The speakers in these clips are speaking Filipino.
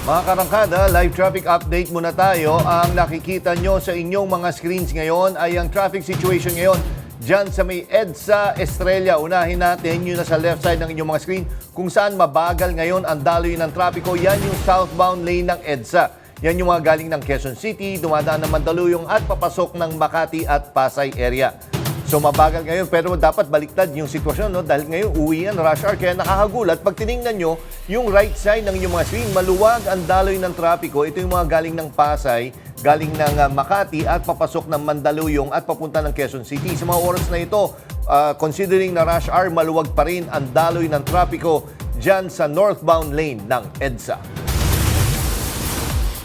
Mga karangkada, live traffic update muna tayo. Ang nakikita nyo sa inyong mga screens ngayon ay ang traffic situation ngayon dyan sa may EDSA Estrella. Unahin natin yun na sa left side ng inyong mga screen kung saan mabagal ngayon ang daloy ng trapiko. Yan yung southbound lane ng EDSA. Yan yung mga galing ng Quezon City, dumadaan ng Mandaluyong at papasok ng Makati at Pasay area. So mabagal ngayon pero dapat baliktad yung sitwasyon, no? Dahil ngayon uwi yan, rush hour, kaya nakakagulat. Pag tinignan nyo yung right side ng inyong mga screen, maluwag ang daloy ng trapiko. Ito yung mga galing ng Pasay, galing ng Makati at papasok ng Mandaluyong at papunta ng Quezon City. Sa mga oras na ito, considering na rush hour, maluwag pa rin ang daloy ng trapiko dyan sa northbound lane ng EDSA.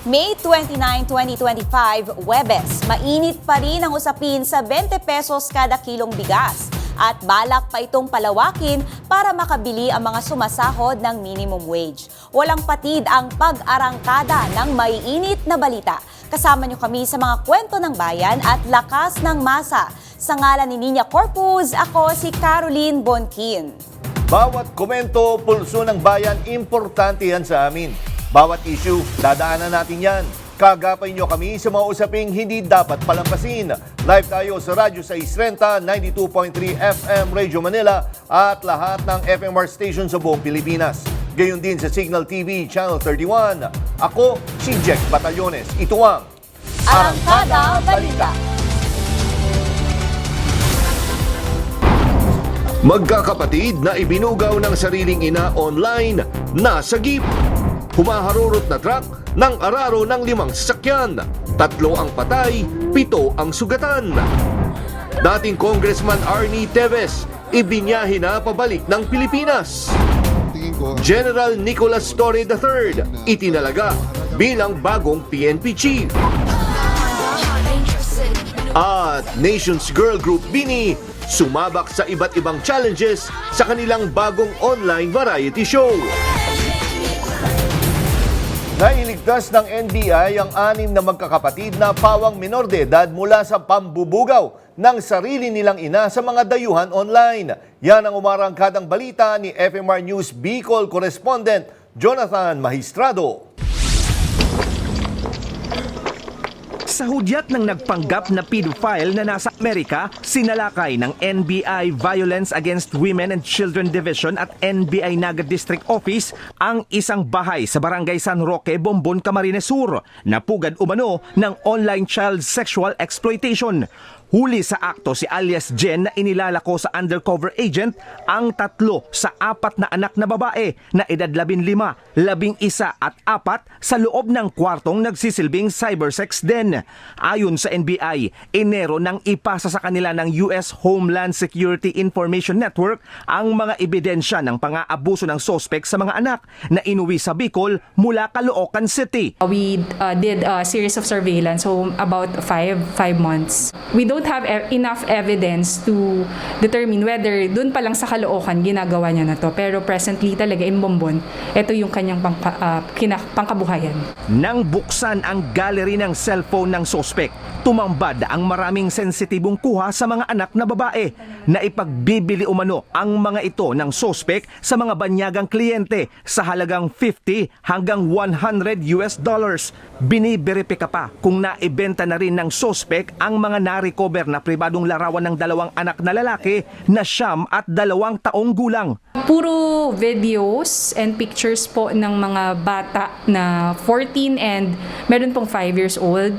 May 29, 2025, Huwebes, mainit pa rin ang usapin sa 20 pesos kada kilong bigas at balak pa itong palawakin para makabili ang mga sumasahod ng minimum wage. Walang patid ang pag-arangkada ng maiinit na balita. Kasama niyo kami sa mga kwento ng bayan at lakas ng masa. Sa ngalan ni Nina Corpus, ako si Caroline Bonkin. Bawat komento, pulso ng bayan, importante yan sa amin. Bawat issue, dadaanan natin yan. Kagapay nyo kami sa mga usaping hindi dapat palampasin. Live tayo sa Radyo 630, 92.3 FM Radio Manila at lahat ng FMR station sa buong Pilipinas. Gayon din sa Signal TV Channel 31. Ako, si Jack Batallones. Ito ang Arangkada Balita. Magkakapatid na ibinugaw ng sariling ina online, nasagip. Humaharurot na truck ng araro ng 5 sasakyan. 3 ang patay, 7 ang sugatan. Dating Congressman Arnie Teves, ibinyahe na pabalik ng Pilipinas. General Nicolas Torre III, itinalaga bilang bagong PNP chief. At Nations Girl Group Bini, sumabak sa iba't ibang challenges sa kanilang bagong online variety show. Nailigtas ng NBI ang 6 na magkakapatid na pawang minor de edad mula sa pambubugaw ng sarili nilang ina sa mga dayuhan online. Yan ang umarangkadang balita ni FMR News Bicol correspondent Jonathan Magistrado. Sa hudyat ng nagpanggap na pedophile na nasa Amerika, sinalakay ng NBI Violence Against Women and Children Division at NBI Naga District Office ang isang bahay sa Barangay San Roque, Bombon, Camarines Sur na pugad umano ng online child sexual exploitation. Huli sa akto si alias Jen na inilalako sa undercover agent ang 3 sa 4 na anak na babae na edad 15, 11 at 4 sa loob ng kwartong nagsisilbing cybersex den. Ayon sa NBI, Enero nang ipasa sa kanila ng US Homeland Security Information Network ang mga ebidensya ng pang-aabuso ng sospek sa mga anak na inuwi sa Bicol mula Caloocan City. We did a series of surveillance, so about 5 months. We don't have enough evidence to determine whether dun pa lang sa Caloocan ginagawa niya na to. Pero presently talaga in Bombon, ito yung kanyang pangkabuhayan. Nang buksan ang gallery ng cellphone ng sospek, tumambad ang maraming sensitibong kuha sa mga anak na babae na ipagbibili umano ang mga ito ng sospek sa mga banyagang kliyente sa halagang 50 hanggang $100. Biniberipika pa kung naibenta na rin ng sospek ang mga na-recover na pribadong larawan ng 2 anak na lalaki na 9 at 2 taong gulang. Puro videos and pictures po ng mga bata na 14 and meron pong 5 years old.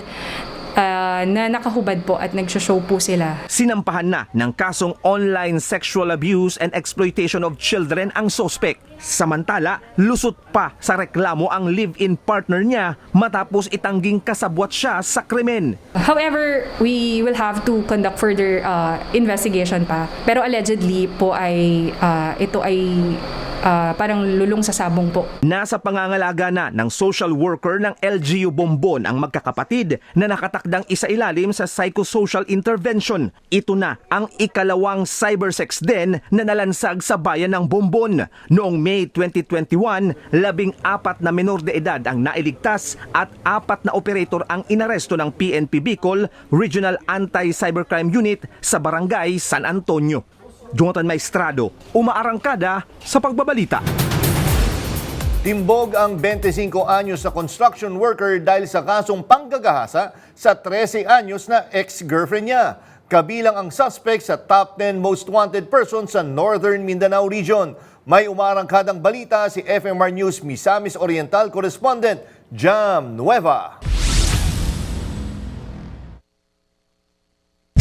Na nakahubad po at nagsho-show po sila. Sinampahan na ng kasong online sexual abuse and exploitation of children ang sospek. Samantala, lusot pa sa reklamo ang live-in partner niya matapos itangging kasabwat siya sa krimen. However, we will have to conduct further investigation pa. Pero allegedly po ay ito ay parang lulong sa sabong po. Nasa pangangalaga na ng social worker ng LGU Bombon ang magkakapatid na nakatakdang isailalim sa psychosocial intervention. Ito na ang ikalawang cybersex den na nalansag sa bayan ng Bombon. Noong May 2021, 14 na menor de edad ang nailigtas at 4 na operator ang inaresto ng PNP Bicol Regional Anti-Cybercrime Unit sa Barangay San Antonio. Jonathan Maestrado, umaarangkada sa pagbabalita. Timbog ang 25 anyos na construction worker dahil sa kasong panggagahasa sa 13 anyos na ex-girlfriend niya. Kabilang ang suspect sa top 10 most wanted person sa Northern Mindanao region. May umarangkadang balita si FMR News Misamis Oriental correspondent Jam Nueva.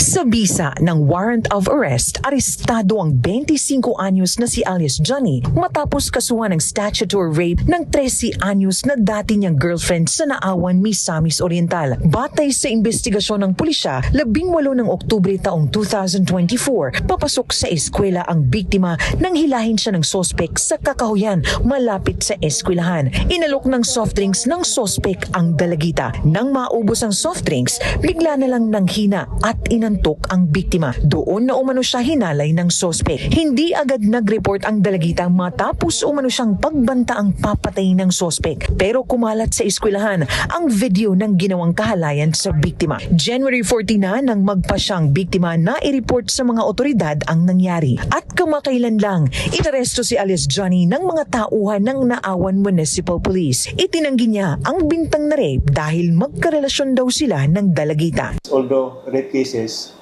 Sa bisa ng warrant of arrest, arestado ang 25 anyos na si alias Johnny matapos kasuhan ng statutory rape ng 13 anyos na dati niyang girlfriend sa Naawan, Misamis Oriental. Batay sa investigasyon ng pulisya, 18 ng Oktubre taong 2024, papasok sa eskwela ang biktima nang hilahin siya ng sospek sa kakahuyan malapit sa eskwelahan. Inalok ng soft drinks ng sospek ang dalagita. Nang maubos ang soft drinks, bigla na lang nanghina at inantok ang biktima. Doon na umano siya hinalay ng sospek. Hindi agad nag-report ang dalagita matapos umano siyang pagbanta ang papatay ng sospek. Pero kumalat sa eskwelahan ang video ng ginawang kahalayan sa biktima. January 14 na nang magpa siyang biktima na i-report sa mga otoridad ang nangyari. At kamakailan lang, inaresto si alias Johnny ng mga tauhan ng Naawan Municipal Police. Itinanggi niya ang bintang na rape dahil magkarelasyon daw sila ng dalagita. Although rape cases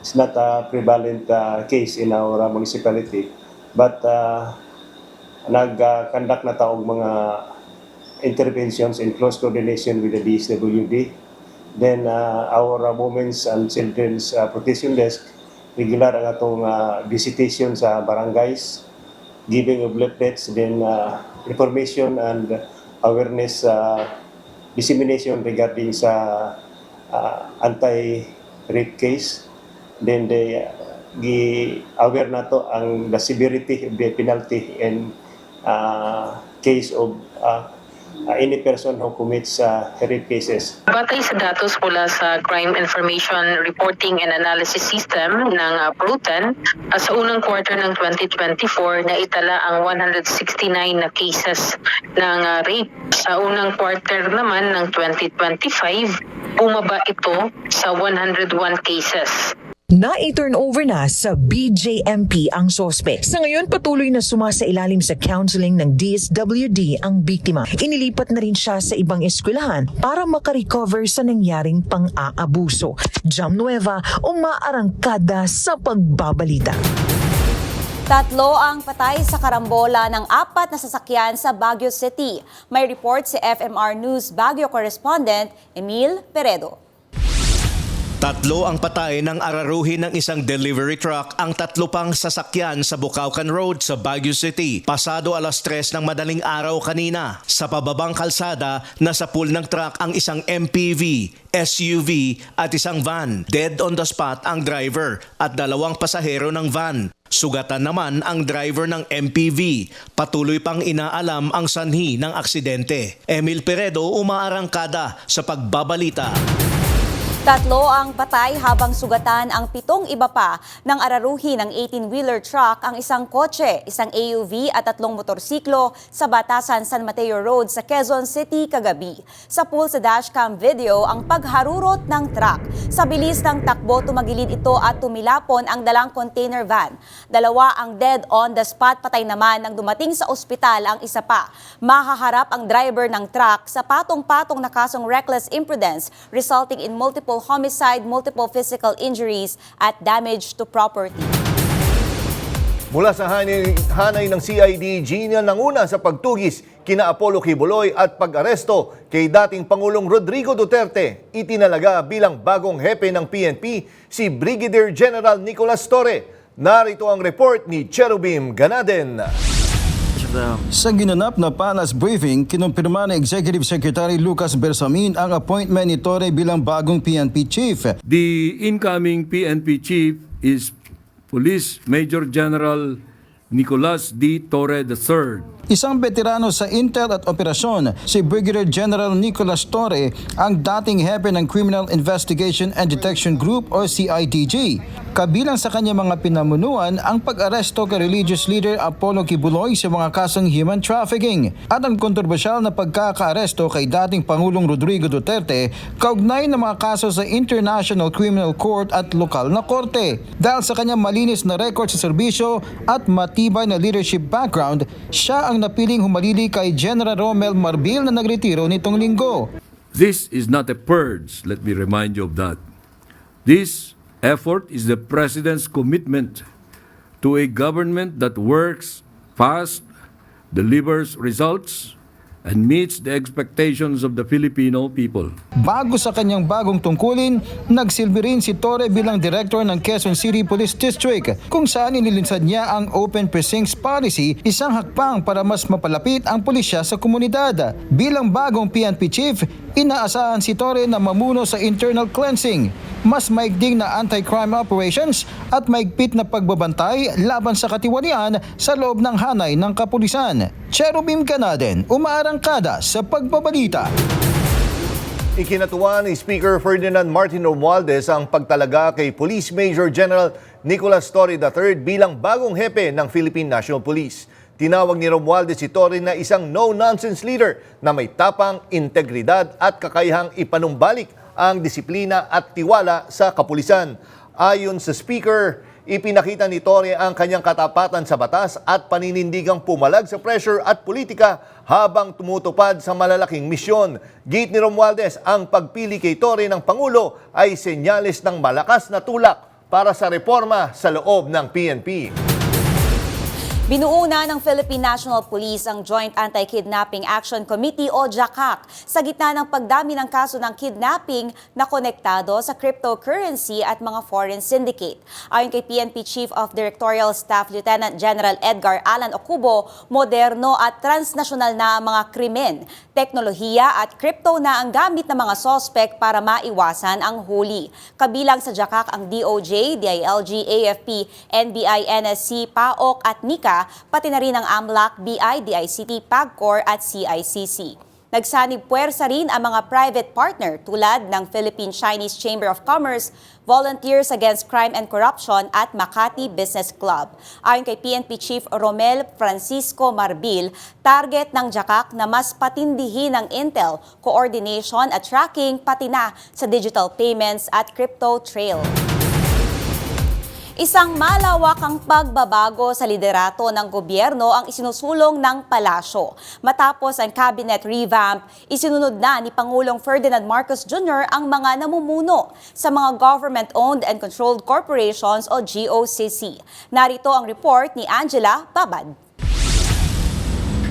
is not a prevalent case in our municipality, but nag-conduct na taong mga interventions in close coordination with the DSWD. Then our Women's and Children's Protection Desk regular ang atong visitation sa barangays, giving of leaflets, then information and awareness dissemination regarding sa anti-rape case. Then they aware na to ang the severity of the penalty in case of any person who commits rape cases. Batay sa datos mula sa Crime Information Reporting and Analysis System ng PRUTAN, sa unang quarter ng 2024 na itala ang 169 na cases ng rape. Sa unang quarter naman ng 2025, bumaba ito sa 101 cases. Na-turnover na sa BJMP ang sospek. Sa ngayon, patuloy na sumasailalim sa counseling ng DSWD ang biktima. Inilipat na rin siya sa ibang eskwelahan para makarecover sa nangyaring pang-aabuso. Jam Nueva, umaarangkada sa pagbabalita. 3 ang patay sa karambola ng 4 na sasakyan sa Baguio City. May report si FMR News Baguio correspondent Emil Peredo. 3 ang patay ng araruhin ng isang delivery truck, ang 3 pang sasakyan sa Bucaucan Road sa Baguio City. Pasado 3:00 ng madaling araw kanina. Sa pababang kalsada, nasa pool ng truck ang isang MPV, SUV at isang van. Dead on the spot ang driver at 2 pasahero ng van. Sugatan naman ang driver ng MPV. Patuloy pang inaalam ang sanhi ng aksidente. Emil Peredo, umaarangkada sa pagbabalita. 3 ang patay habang sugatan ang 7 iba pa ng araruhi ng 18-wheeler truck, ang isang kotse, isang AUV at 3 motorsiklo sa Batasan San Mateo Road sa Quezon City kagabi. Sa pool sa dashcam video ang pagharurot ng truck. Sa bilis ng takbo, tumagilid ito at tumilapon ang dalang container van. 2 ang dead on the spot, patay naman nang dumating sa ospital ang isa pa. Mahaharap ang driver ng truck sa patong-patong na kasong reckless imprudence resulting in multiple homicide, multiple physical injuries at damage to property. Mula sa hanay ng CID, Gina nanguna sa pagtugis kina Apollo Kibuloy at pag-aresto kay dating Pangulong Rodrigo Duterte. Itinalaga bilang bagong hepe ng PNP si Brigadier General Nicolas Torre. Narito ang report ni Cherubim Ganaden. Sa ginanap na panas briefing, kinumpirma ni Executive Secretary Lucas Bersamin ang appointment ni Torre bilang bagong PNP Chief. The incoming PNP Chief is Police Major General Nicolas D. Torre III. Isang veterano sa Intel at Operasyon, si Brigadier General Nicolas Torre ang dating hepe ng Criminal Investigation and Detection Group o CIDG. Kabilang sa kanyang mga pinamunuan ang pag-aresto kay religious leader Apollo Kibuloy sa mga kasong human trafficking at ang kontrobersyal na pagkaka-aresto kay dating Pangulong Rodrigo Duterte kaugnay ng mga kaso sa International Criminal Court at lokal na korte. Dahil sa kanyang malinis na record sa serbisyo at matibay na leadership background, siya ang napiling humalili kay General Romel Marbil na nagretiro nitong linggo. This is not a purge, let me remind you of that. This effort is the President's commitment to a government that works fast, delivers results, and meets the expectations of the Filipino people. Bago sa kanyang bagong tungkulin, nagsilbi rin si Torre bilang director ng Quezon City Police District kung saan inilinsad niya ang Open Precincts Policy, isang hakbang para mas mapalapit ang pulisya sa komunidad. Bilang bagong PNP chief, inaasahan si Torre na mamuno sa internal cleansing, mas maigting na anti-crime operations at maigpit na pagbabantay laban sa katiwalian sa loob ng hanay ng kapulisan. Cherubim Ganaden, umaarangkada sa pagbabalita. Ikinatuwa ni Speaker Ferdinand Martin Romualdez ang pagtalaga kay Police Major General Nicolas Torre III bilang bagong hepe ng Philippine National Police. Tinawag ni Romualdez si Torre na isang no-nonsense leader na may tapang, integridad at kakayahang ipanumbalik ang disiplina at tiwala sa kapulisan. Ayon sa Speaker, ipinakita ni Torre ang kanyang katapatan sa batas at paninindigang pumalag sa pressure at politika habang tumutupad sa malalaking misyon. Gate ni Romualdez, ang pagpili kay Torre ng Pangulo ay senyales ng malakas na tulak para sa reforma sa loob ng PNP. Binuo na ng Philippine National Police ang Joint Anti-Kidnapping Action Committee o JAKAC sa gitna ng pagdami ng kaso ng kidnapping na konektado sa cryptocurrency at mga foreign syndicate. Ayon kay PNP Chief of Directorial Staff Lieutenant General Edgar Alan Ocubo, moderno at transnasyonal na ang mga krimen, teknolohiya at crypto na ang gamit ng mga sospek para maiwasan ang huli. Kabilang sa JAKAC ang DOJ, DILG, AFP, NBI, NSC, PAOK at NICA, pati na rin ang AMLAC, BI, DICT, PAGCOR at CICC. Nagsanib puwersa rin ang mga private partner tulad ng Philippine-Chinese Chamber of Commerce, Volunteers Against Crime and Corruption at Makati Business Club. Ayon kay PNP Chief Romel Francisco Marbil, target ng JAKAC na mas patindihin ang intel, coordination at tracking pati na sa digital payments at crypto trail. Isang malawakang pagbabago sa liderato ng gobyerno ang isinusulong ng palasyo. Matapos ang cabinet revamp, isinunod na ni Pangulong Ferdinand Marcos Jr. ang mga namumuno sa mga government-owned and controlled corporations o GOCC. Narito ang report ni Angela Babad.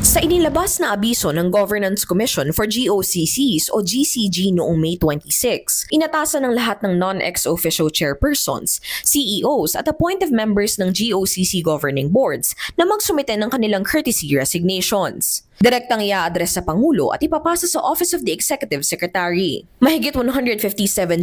Sa inilabas na abiso ng Governance Commission for GOCCs o GCG noong May 26, inatasan ng lahat ng non-ex-officio chairpersons, CEOs at appointive members ng GOCC governing boards na magsumite ng kanilang courtesy resignations. Direktang i-address sa Pangulo at ipapasa sa Office of the Executive Secretary. Mahigit 157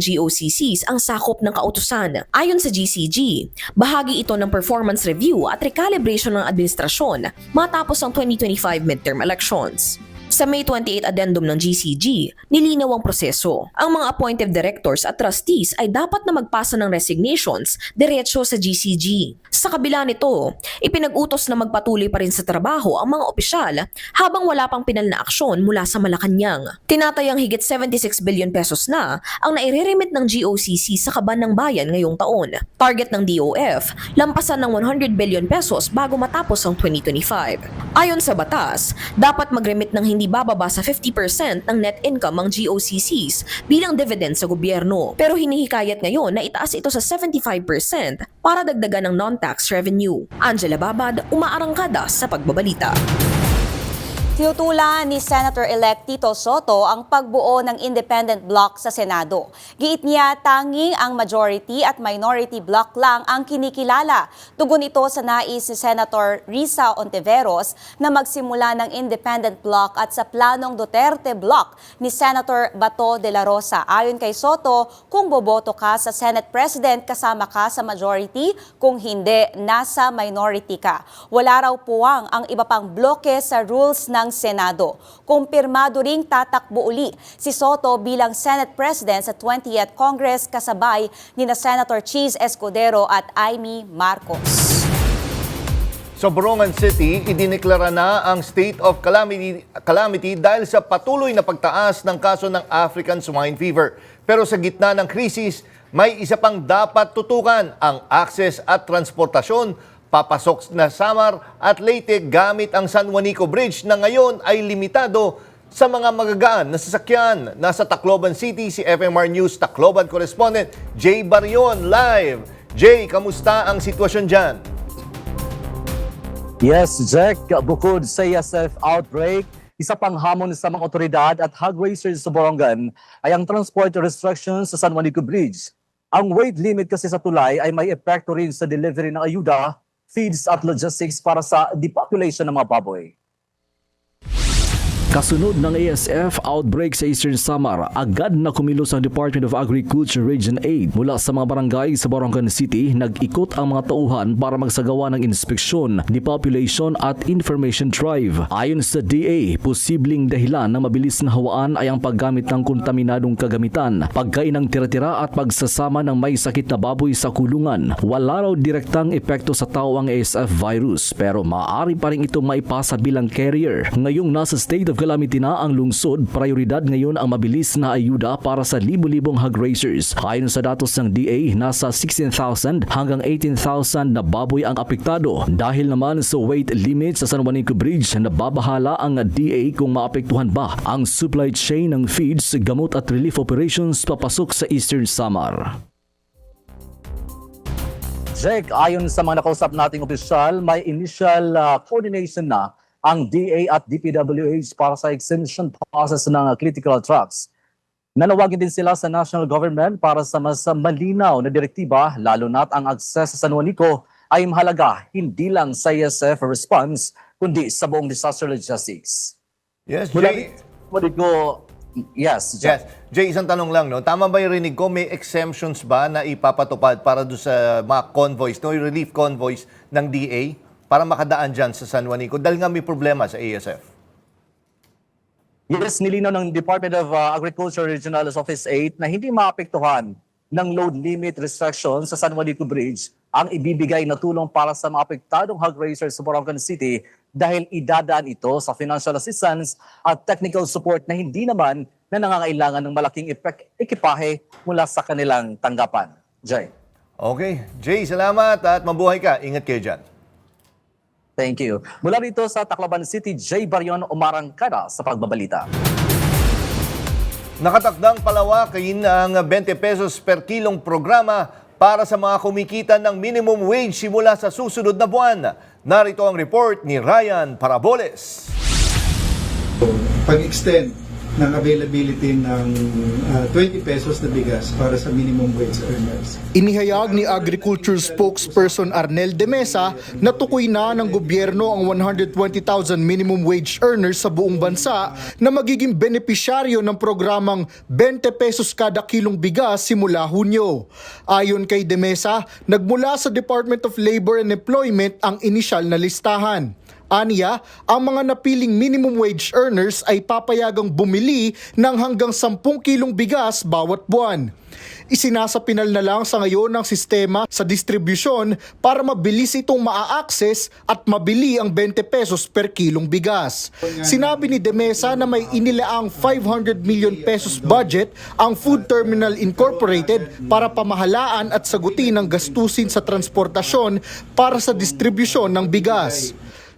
GOCCs ang sakop ng kautusan. Ayon sa GCG, bahagi ito ng performance review at recalibration ng administrasyon matapos ang 2025 midterm elections. Sa May 28 addendum ng GCG, nilinaw ang proseso. Ang mga appointive directors at trustees ay dapat na magpasa ng resignations diretso sa GCG. Sa kabila nito, ipinag-utos na magpatuloy pa rin sa trabaho ang mga opisyal habang wala pang pinal na aksyon mula sa Malacanang. Tinatayang higit 76 billion pesos na ang naireremit ng GOCC sa kaban ng bayan ngayong taon. Target ng DOF, lampasan ng 100 billion pesos bago matapos ang 2025. Ayon sa batas, dapat mag-remit ng hindi bababa sa 50% ng net income ang GOCCs bilang dividend sa gobyerno. Pero hinihikayat ngayon na itaas ito sa 75% para dagdagan ng non-tax revenue. Angela Babad, umaarangkada sa pagbabalita. Tinutulan ni Senator-elect Tito Soto ang pagbuo ng independent block sa Senado. Giit niya tanging ang majority at minority block lang ang kinikilala. Tugon ito sa nais ni Senator Risa Ontiveros na magsimula ng independent block at sa planong Duterte block ni Senator Bato de la Rosa. Ayon kay Soto, kung boboto ka sa Senate President, kasama ka sa majority, kung hindi, nasa minority ka. Wala raw puwang ang iba pang bloke sa rules na ng Senado. Kumpirmado ring tatakbo uli si Soto bilang Senate President sa 20th Congress kasabay nina Senator Cheese Escudero at Amy Marcos. Sa Borongan City, idineklara na ang state of calamity dahil sa patuloy na pagtaas ng kaso ng African Swine Fever. Pero sa gitna ng krisis, may isa pang dapat tutukan, ang access at transportasyon papasok na Samar at Leyte gamit ang San Juanico Bridge na ngayon ay limitado sa mga magagaan na sasakyan. Nasa Tacloban City si FMR News Tacloban correspondent Jay Barion live. Jay, kamusta ang sitwasyon dyan? Yes, Jack, bukod sa ESF outbreak, isa pang hamon sa mga otoridad at hog racers sa Borongan ay ang transport restrictions sa San Juanico Bridge. Ang weight limit kasi sa tulay ay may epekto rin sa delivery ng ayuda, feeds at logistics para sa depopulation ng mga baboy. Kasunod ng ASF outbreak sa Eastern Samar, agad na kumilos ang Department of Agriculture Region 8 mula sa mga barangay sa Borongan City. Nag-ikot ang mga tauhan para magsagawa ng inspeksyon, depopulation at information drive. Ayon sa DA, posibleng dahilan ng mabilis na hawaan ay ang paggamit ng kontaminadong kagamitan, pagkain ng tira-tira at pagsasama ng may sakit na baboy sa kulungan. Wala raw direktang epekto sa tao ang ASF virus pero maaari pa rin itong maipasa bilang carrier. Ngayong nasa state of calamity na ang lungsod, prioridad ngayon ang mabilis na ayuda para sa libu-libong hog racers. Ayon sa datos ng DA, nasa 16,000 hanggang 18,000 na baboy ang apektado. Dahil naman sa weight limit sa San Juanico Bridge, nababahala ang DA kung maapektuhan ba ang supply chain ng feeds, gamot at relief operations papasok sa Eastern Samar. Jack, ayon sa mga nakausap nating opisyal, may initial coordination na ang DA at DPWH para sa exemption process ng critical trucks. Nanawagin din sila sa national government para sa mas malinaw na direktiba, lalo na't ang access sa San Juanico ay mahalaga hindi lang sa ESF response, kundi sa buong disaster logistics. Yes, Mula Jay. Yes, Yes. Jack. Jay, isang tanong lang, no? Tama ba yung rinig ko? May exemptions ba na ipapatupad para doon sa mga convoys, no? Yung relief convoys ng DA para makadaan dyan sa San Juanico? Dahil nga may problema sa ASF. Yes, nilinaw ng Department of Agriculture Regional Office 8 na hindi maapektuhan ng load limit restrictions sa San Juanico Bridge ang ibibigay na tulong para sa mga apektadong hog racers sa Borongan City dahil idadaan ito sa financial assistance at technical support na hindi naman na nangangailangan ng malaking ekipahe mula sa kanilang tanggapan. Jay. Okay. Jay, salamat at mabuhay ka. Ingat kayo dyan. Thank you. Mula rito sa Tacloban City, Jay Barion, umarangkada sa pagbabalita. Nakatakdang palawakin ang 20 pesos per kilong programa para sa mga kumikita ng minimum wage simula sa susunod na buwan. Narito ang report ni Ryan Paraboles. Pag-extend ng availability ng 20 pesos na bigas para sa minimum wage earners. Inihayag ni Agriculture Spokesperson Arnel de Mesa na tukoy na ng gobyerno ang 120,000 minimum wage earners sa buong bansa na magiging benepisyaryo ng programang 20 pesos kada kilong bigas simula Hunyo. Ayon kay de Mesa, nagmula sa Department of Labor and Employment ang inisyal na listahan. Aniya, ang mga napiling minimum wage earners ay papayagang bumili ng hanggang 10 kilong bigas bawat buwan. Isinasapinal na lang sa ngayon ng sistema sa distribusyon para mabilis itong maa-access at mabili ang 20 pesos per kilong bigas. Sinabi ni De Mesa na may inilaang 500 million pesos budget ang Food Terminal Incorporated para pamahalaan at sagutin ang gastusin sa transportasyon para sa distribusyon ng bigas.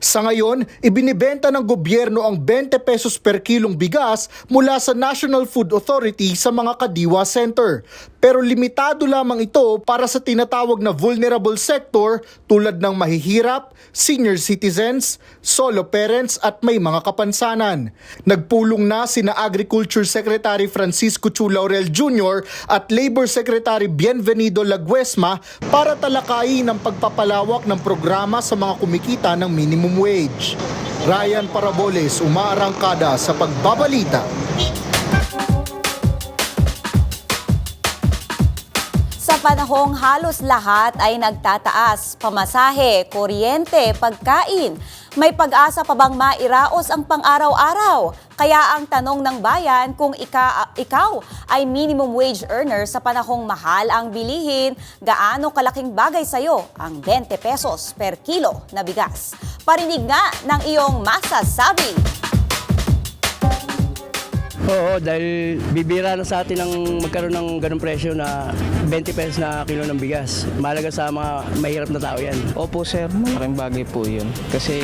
Sa ngayon, ibinibenta ng gobyerno ang 20 pesos per kilong bigas mula sa National Food Authority sa mga kadiwa center. Pero limitado lamang ito para sa tinatawag na vulnerable sector tulad ng mahihirap, senior citizens, solo parents at may mga kapansanan. Nagpulong na sina Agriculture Secretary Francisco Chu Laurel Jr. at Labor Secretary Bienvenido Laguesma para talakayin ang pagpapalawak ng programa sa mga kumikita ng minimum wage. Ryan Paraboles, umaarangkada sa pagbabalita. Sa panahong halos lahat ay nagtataas, pamasahe, kuryente, pagkain. May pag-asa pa bang mairaos ang pang-araw-araw? Kaya ang tanong ng bayan kung ikaw ay minimum wage earner sa panahong mahal ang bilihin, gaano kalaking bagay sa'yo ang 20 pesos per kilo na bigas? Parinig nga ng iyong masasabi. Oo, dahil bibira na sa atin ang magkaroon ng ganong presyo na 20 pesos na kilo ng bigas. Mahalaga sa mga mahirap na tao yan. Opo sir, malaking bagay po yun. Kasi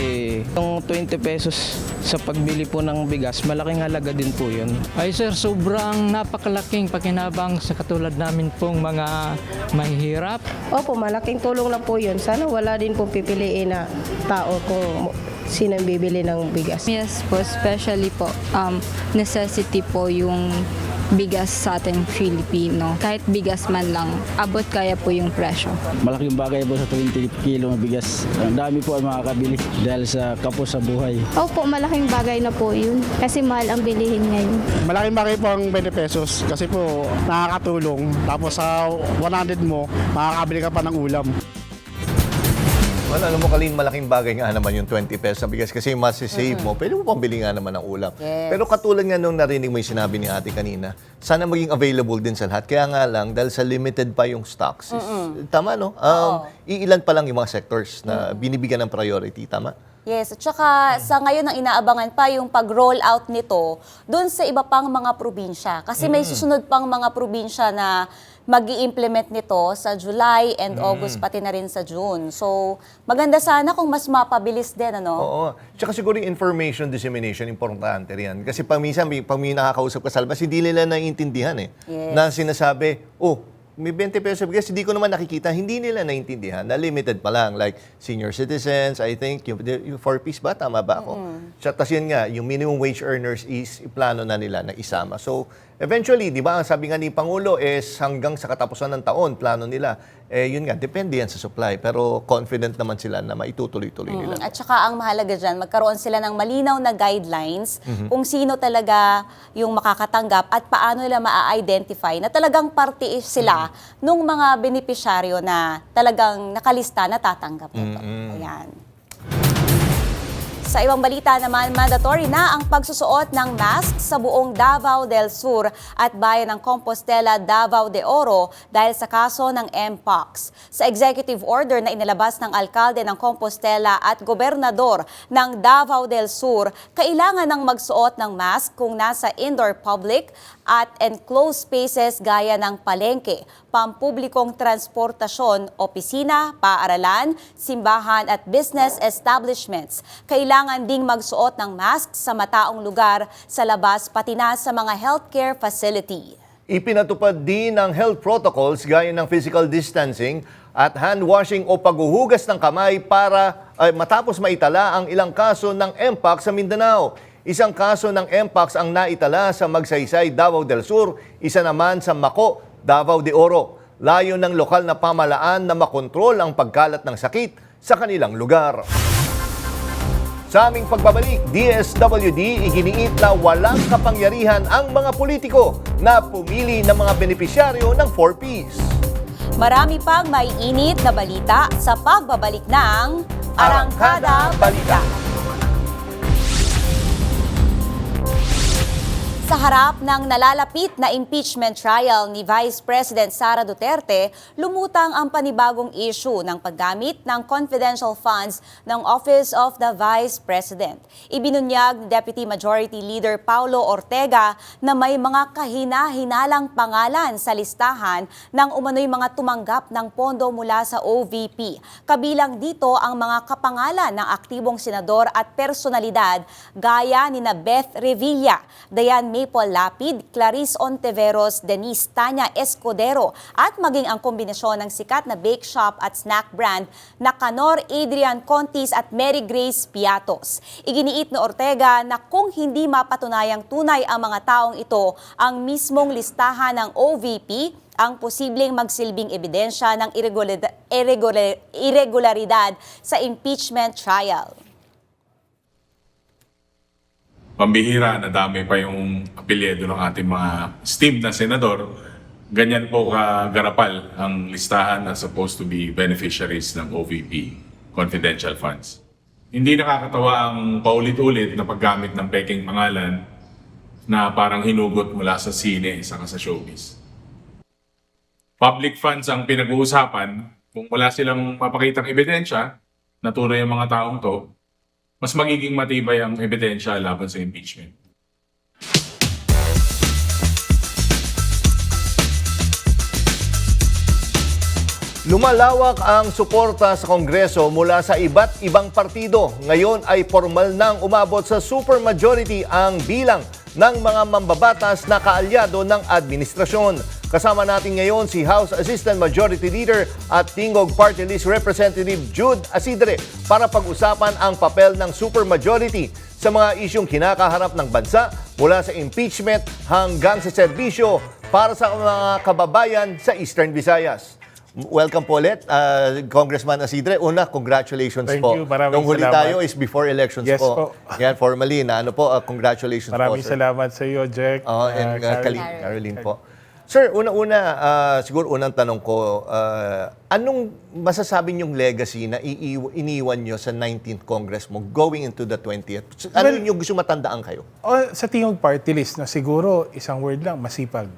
yung 20 pesos sa pagbili po ng bigas, malaking halaga din po yun. Ay sir, sobrang napakalaking pakinabang sa katulad namin pong mga mahihirap. Opo, malaking tulong na po yun. Sana wala din po pipiliin na tao kung sino ang bibili ng bigas. Yes po, especially po, necessity po yung bigas sa ating Filipino. Kahit bigas man lang, abot kaya po yung presyo. Malaking bagay po sa 20 kilo ng bigas. Ang dami po ang makakabili dahil sa kapos sa buhay. Opo, malaking bagay na po yun kasi mahal ang bilihin ngayon. Malaking bagay po ang 20 pesos kasi po nakakatulong. Tapos sa 100 mo, makakabili ka pa ng ulam. Well, alam mo, Kalin, malaking bagay nga naman yung 20 pesos na bigas kasi masisave mo. Pwede mo pang bili nga naman ng ulam. Yes. Pero katulad nga nung narinig mo yung sinabi ni ate kanina, sana maging available din sa lahat. Kaya nga lang, dahil sa limited pa yung stocks. Tama, no? Iilan pa lang yung mga sectors na binibigyan ng priority. Tama? Yes, at saka sa ngayon ang inaabangan pa yung pag-roll out nito doon sa iba pang mga probinsya. Kasi may susunod pang mga probinsya na mag-i-implement nito sa July and August, pati na rin sa June. So, maganda sana kung mas mapabilis din, ano? Oo. Tsaka siguro yung information dissemination, importante rin. Kasi pag minsan, pag may nakakausap ka sa labas, hindi nila naiintindihan eh. Yes. Na sinasabi, may 20 pesos bigas, hindi ko naman nakikita, hindi nila naiintindihan, na limited pa lang. Like senior citizens, I think, yung 4-piece ba? Tama ba ako? Tapos yun nga, yung minimum wage earners is plano na nila na isama. So, eventually, di ba, ang sabi nga ni Pangulo is hanggang sa katapusan ng taon, plano nila. Yun nga, depende yan sa supply. Pero confident naman sila na maitutuloy-tuloy nila. At saka ang mahalaga dyan, magkaroon sila ng malinaw na guidelines kung sino talaga yung makakatanggap at paano nila maa-identify na talagang parte sila nung mga benepisyaryo na talagang nakalista na tatanggap nito. Ayan. Sa ibang balita naman, mandatory na ang pagsusuot ng mask sa buong Davao del Sur at bayan ng Compostela, Davao de Oro dahil sa kaso ng Mpox. Sa executive order na inilabas ng alkalde ng Compostela at gobernador ng Davao del Sur, kailangan ng magsuot ng mask kung nasa indoor public at enclosed spaces gaya ng palengke, pampublikong transportasyon, opisina, paaralan, simbahan at business establishments. Kailangan ding magsuot ng mask sa mataong lugar sa labas pati na sa mga healthcare facility. Ipinatupad din ang health protocols gaya ng physical distancing at hand washing o paghuhugas ng kamay para matapos maitala ang ilang kaso ng Mpox sa Mindanao. Isang kaso ng Mpox ang naitala sa Magsaysay, Davao del Sur, isa naman sa Mako, Davao de Oro. Layo ng lokal na pamahalaan na makontrol ang pagkalat ng sakit sa kanilang lugar. Sa aming pagbabalik, DSWD iginiit na walang kapangyarihan ang mga politiko na pumili ng mga benepisyaryo ng 4Ps. Marami pang may init na balita sa pagbabalik ng Arangkada Balita. Sa harap ng nalalapit na impeachment trial ni Vice President Sara Duterte, lumutang ang panibagong issue ng paggamit ng confidential funds ng Office of the Vice President. Ibinunyag ni Deputy Majority Leader Paulo Ortega na may mga kahina-hinalang pangalan sa listahan ng umano'y mga tumanggap ng pondo mula sa OVP. Kabilang dito ang mga kapangalan ng aktibong senador at personalidad gaya ni Beth Revilla, Dayan Maple Lapid, Clarice Ontiveros, Denise Tanya Escudero at maging ang kombinasyon ng sikat na bake shop at snack brand na Canor Adrian Contis at Mary Grace Piatos. Iginiit ni Ortega na kung hindi mapatunayang tunay ang mga taong ito ang mismong listahan ng OVP, ang posibleng magsilbing ebidensya ng irregularidad sa impeachment trial. Pambihira na dami pa yung apelyido ng ating mga esteemed na senador ganyan po kagarapal ang listahan na supposed to be beneficiaries ng OVP, confidential funds. Hindi nakakatawa ang paulit-ulit na paggamit ng peking pangalan na parang hinugot mula sa sine saka sa showbiz. Public funds ang pinag-uusapan, kung wala silang mapakitang ebidensya na tunay ang mga taong to, mas magiging matibay ang ebidensya laban sa impeachment. Lumalawak ang suporta sa Kongreso mula sa iba't ibang partido. Ngayon ay formal nang umabot sa supermajority ang bilang ng mga mambabatas na kaalyado ng administrasyon. Kasama natin ngayon si House Assistant Majority Leader at Tingog Party List Representative Jude Asidre para pag-usapan ang papel ng supermajority sa mga isyong kinakaharap ng bansa mula sa impeachment hanggang sa serbisyo para sa mga kababayan sa Eastern Visayas. Welcome po ulit, Congressman Asidre. Una, congratulations Thank po. you. Maraming Nung huli salamat. tayo is before elections Yes po. Yan, formally, na ano po, congratulations Maraming po, sir. salamat sa iyo, Jack. And Caroline po. Sir, una-una, siguro unang tanong ko, anong masasabi niyong legacy na iniwan niyo sa 19th Congress mo going into the 20th? Ano yung gusto matandaan kayo? Sa Tingog Party List, na siguro isang word lang, masipag.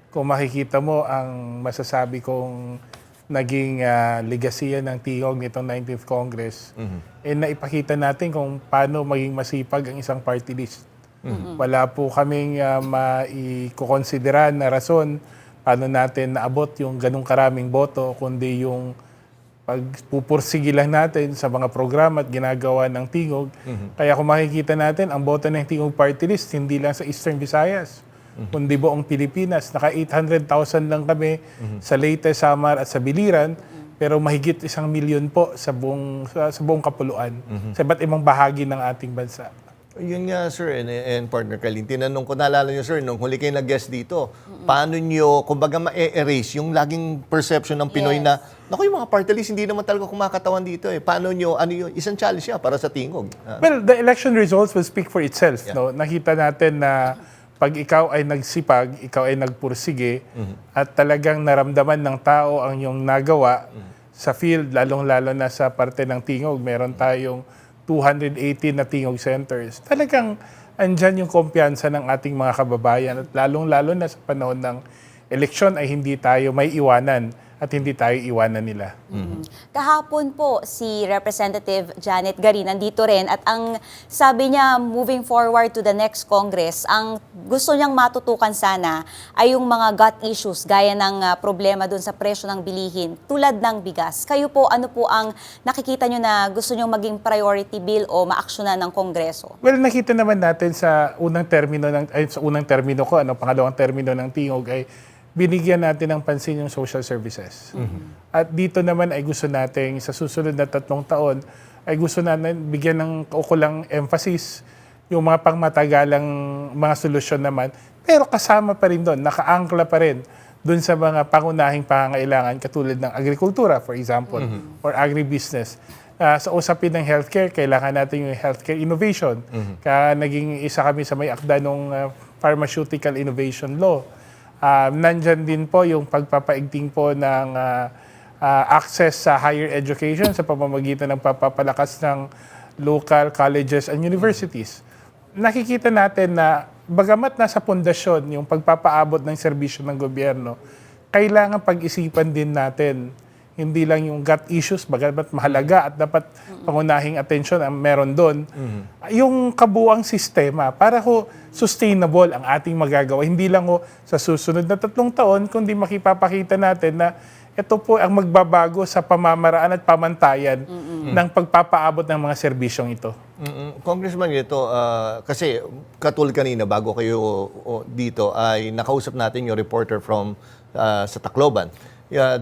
Kung makikita mo ang masasabi kong naging legasiya ng Tingog nitong 19th Congress, naipakita natin kung paano maging masipag ang isang party list. Wala po kaming maikukonsideran na rason paano natin naabot yung ganong karaming boto, kundi yung pagpupursigi lang natin sa mga programa at ginagawa ng Tingog. Kaya kung makikita natin, ang boto ng Tingog Party List, hindi lang sa Eastern Visayas, kundi buong Pilipinas. Naka 800,000 lang kami sa Leyte, Samar at sa Biliran, pero mahigit 1 milyon po sa buong kapuluan, sa iba't ibang bahagi ng ating bansa. Yun nga, sir, and partner Kalin, tinanong ko, naalala nyo, sir, nung huli kayo nag-guest dito, paano nyo, kumbaga, ma-erase yung laging perception ng Pinoy na, naku, yung mga party list, hindi naman talaga kumakatawan dito eh. Paano nyo, ano yun, isang challenge siya para sa Tingog. Well, the election results will speak for itself. No? Nakita natin na pag ikaw ay nagsipag, ikaw ay nagpursige, at talagang naramdaman ng tao ang iyong nagawa sa field, lalong-lalo na sa parte ng Tingog, meron tayong 218 na Tingog centers. Talagang andyan yung kumpiyansa ng ating mga kababayan at lalong-lalo na sa panahon ng eleksyon ay hindi tayo may iwanan at hindi tayo iwanan nila. Kahapon po si Representative Janet Gari nandito rin at ang sabi niya moving forward to the next Congress, ang gusto niyang matutukan sana ay yung mga gut issues gaya ng problema dun sa presyo ng bilihin tulad ng bigas. Kayo po, ano po ang nakikita niyo na gusto niyong maging priority bill o maaksyonan ng Kongreso? Well, nakita naman natin sa unang termino ko, pangalawang termino ng Tingog ay binigyan natin ng pansin yung social services. At dito naman ay gusto natin, sa susunod na 3 taon, ay gusto natin bigyan ng kaukulang emphasis yung mga pangmatagalang mga solusyon naman. Pero kasama pa rin doon, nakaangkla pa rin doon sa mga pangunahing pangangailangan katulad ng agrikultura, for example, or agribusiness. Sa usapin ng healthcare, kailangan natin yung healthcare innovation. Kaya naging isa kami sa may akda ng Pharmaceutical Innovation Law. Nandyan din po yung pagpapaigting po ng access sa higher education sa pamamagitan ng papapalakas ng local colleges and universities. Nakikita natin na bagamat nasa pundasyon yung pagpapaabot ng serbisyo ng gobyerno, kailangan pag-isipan din natin hindi lang yung gut issues, bagamat mahalaga at dapat pangunahing atensyon ang meron doon. Yung kabuang sistema para ho sustainable ang ating magagawa. Hindi lang ho sa susunod na 3 taon, kundi makipapakita natin na ito po ang magbabago sa pamamaraan at pamantayan ng pagpapaabot ng mga serbisyong ito. Congressman, ito, kasi katulad kanina, bago kayo dito, ay nakausap natin yung reporter from sa Tacloban.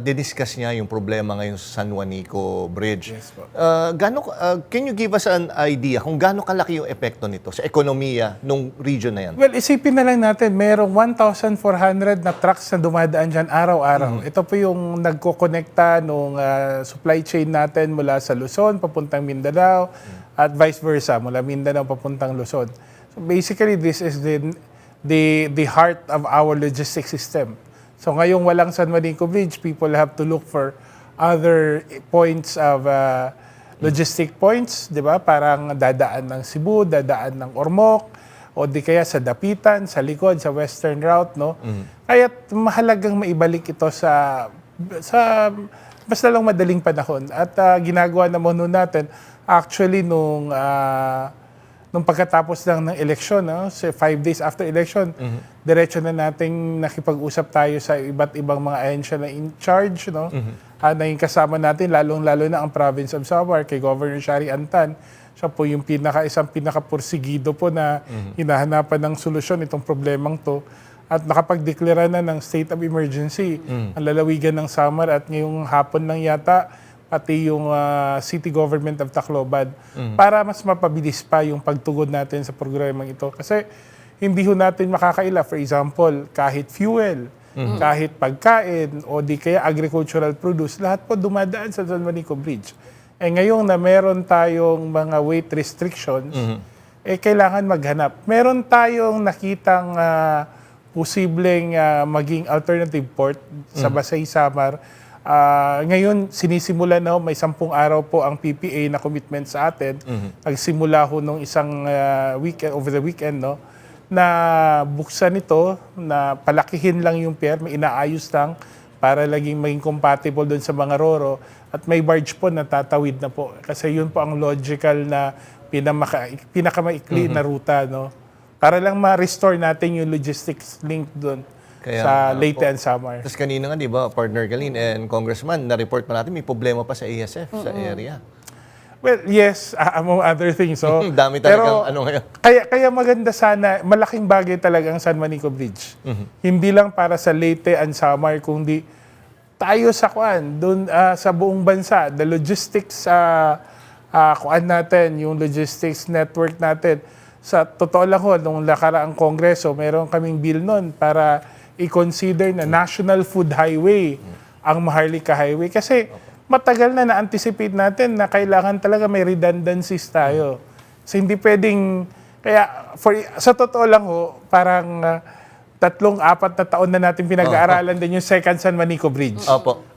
Didiscuss niya yung problema ngayon sa San Juanico Bridge. Yes, po. Can you give us an idea kung gaano kalaki yung epekto nito sa ekonomiya ng region na yan? Well, isipin na lang natin, mayroong 1,400 na trucks na dumadaan dyan araw-araw. Ito po yung nagkokonekta ng supply chain natin mula sa Luzon papuntang Mindanao at vice versa, mula Mindanao papuntang Luzon. So basically, this is the heart of our logistics system. So ngayong walang San Juanico Bridge, people have to look for other points of logistic points, di ba? Parang dadaan ng Cebu, dadaan ng Ormoc, o di kaya sa Dapitan, sa likod, sa western route, no? Kaya mahalagang maibalik ito sa basta lang madaling panahon. At ginagawa naman nun natin, actually, nung pagkatapos lang ng eleksyon, no? So 5 days after election, diretso na nating nakipag-usap tayo sa iba't ibang mga ahensya na in charge, no? Naging kasama natin, lalong-lalo na ang province of Samar, kay Governor Shari Antan. Siya po yung isang pinaka-pursigido po na hinahanapan ng solusyon itong problemang to. At nakapag-deklara na ng state of emergency ang lalawigan ng Samar at ngayong hapon lang yata pati yung city government of Tacloban para mas mapabilis pa yung pagtugon natin sa programang ito. Kasi hindi ho natin makakaila, for example, kahit fuel, kahit pagkain o di kaya agricultural produce, lahat po dumadaan sa San Juanico Bridge. Ngayong na meron tayong mga weight restrictions, kailangan maghanap. Meron tayong nakitang posibleng maging alternative port sa Basay, Samar. Ngayon, sinisimulan na may 10 araw po ang PPA na commitment sa atin. Nagsimula ho nung isang weekend, over the weekend, no? Na buksan ito, na palakihin lang yung pier, may inaayos lang para maging compatible doon sa mga roro. At may barge po na tatawid na po. Kasi yun po ang logical na pinakamaikli na ruta, no? Para lang ma-restore natin yung logistics link doon sa Leyte and Samar. Tapos kanina nga, di ba, partner Galin and Congressman, na-report pa natin may problema pa sa ASF sa area. Well, yes, among other things. So, dami talagang ngayon. Kaya maganda sana, malaking bagay talaga ang San Juanico Bridge. Hindi lang para sa Leyte and Samar, kundi tayo sa doon sa buong bansa, the logistics natin, yung logistics network natin. Sa totoo lang ho, nung nakaraang kongreso, meron kaming bill nun para i-consider na National Food Highway ang Maharlika Highway. Kasi matagal na-anticipate natin na kailangan talaga may redundancies tayo. So hindi pwedeng, sa totoo lang ho, parang 3-4 na taon na natin pinag-aaralan din yung second San Juanico Bridge.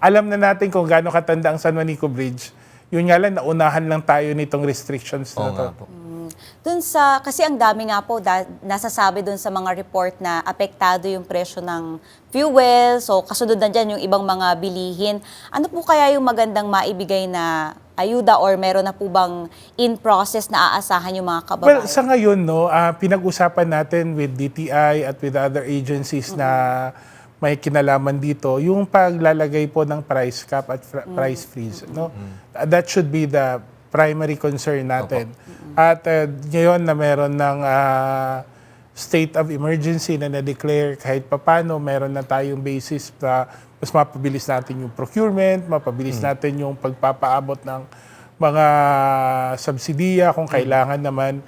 Alam na natin kung gaano katanda ang San Juanico Bridge. Yun nga lang, naunahan lang tayo nitong restrictions na to. Kasi ang dami nga po nasasabi dun sa mga report na apektado yung presyo ng fuel, so kasunod na dyan yung ibang mga bilihin. Ano po kaya yung magandang maibigay na ayuda or meron na po bang in process na aasahan yung mga kababayan? Well, sa ngayon, no, pinag-usapan natin with DTI at with other agencies na may kinalaman dito, yung paglalagay po ng price cap at price freeze. No? That should be the primary concern natin. At ngayon na meron ng state of emergency na na-declare kahit papano, meron na tayong basis na mas mapabilis natin yung procurement, mapabilis natin yung pagpapaabot ng mga subsidiya kung kailangan naman.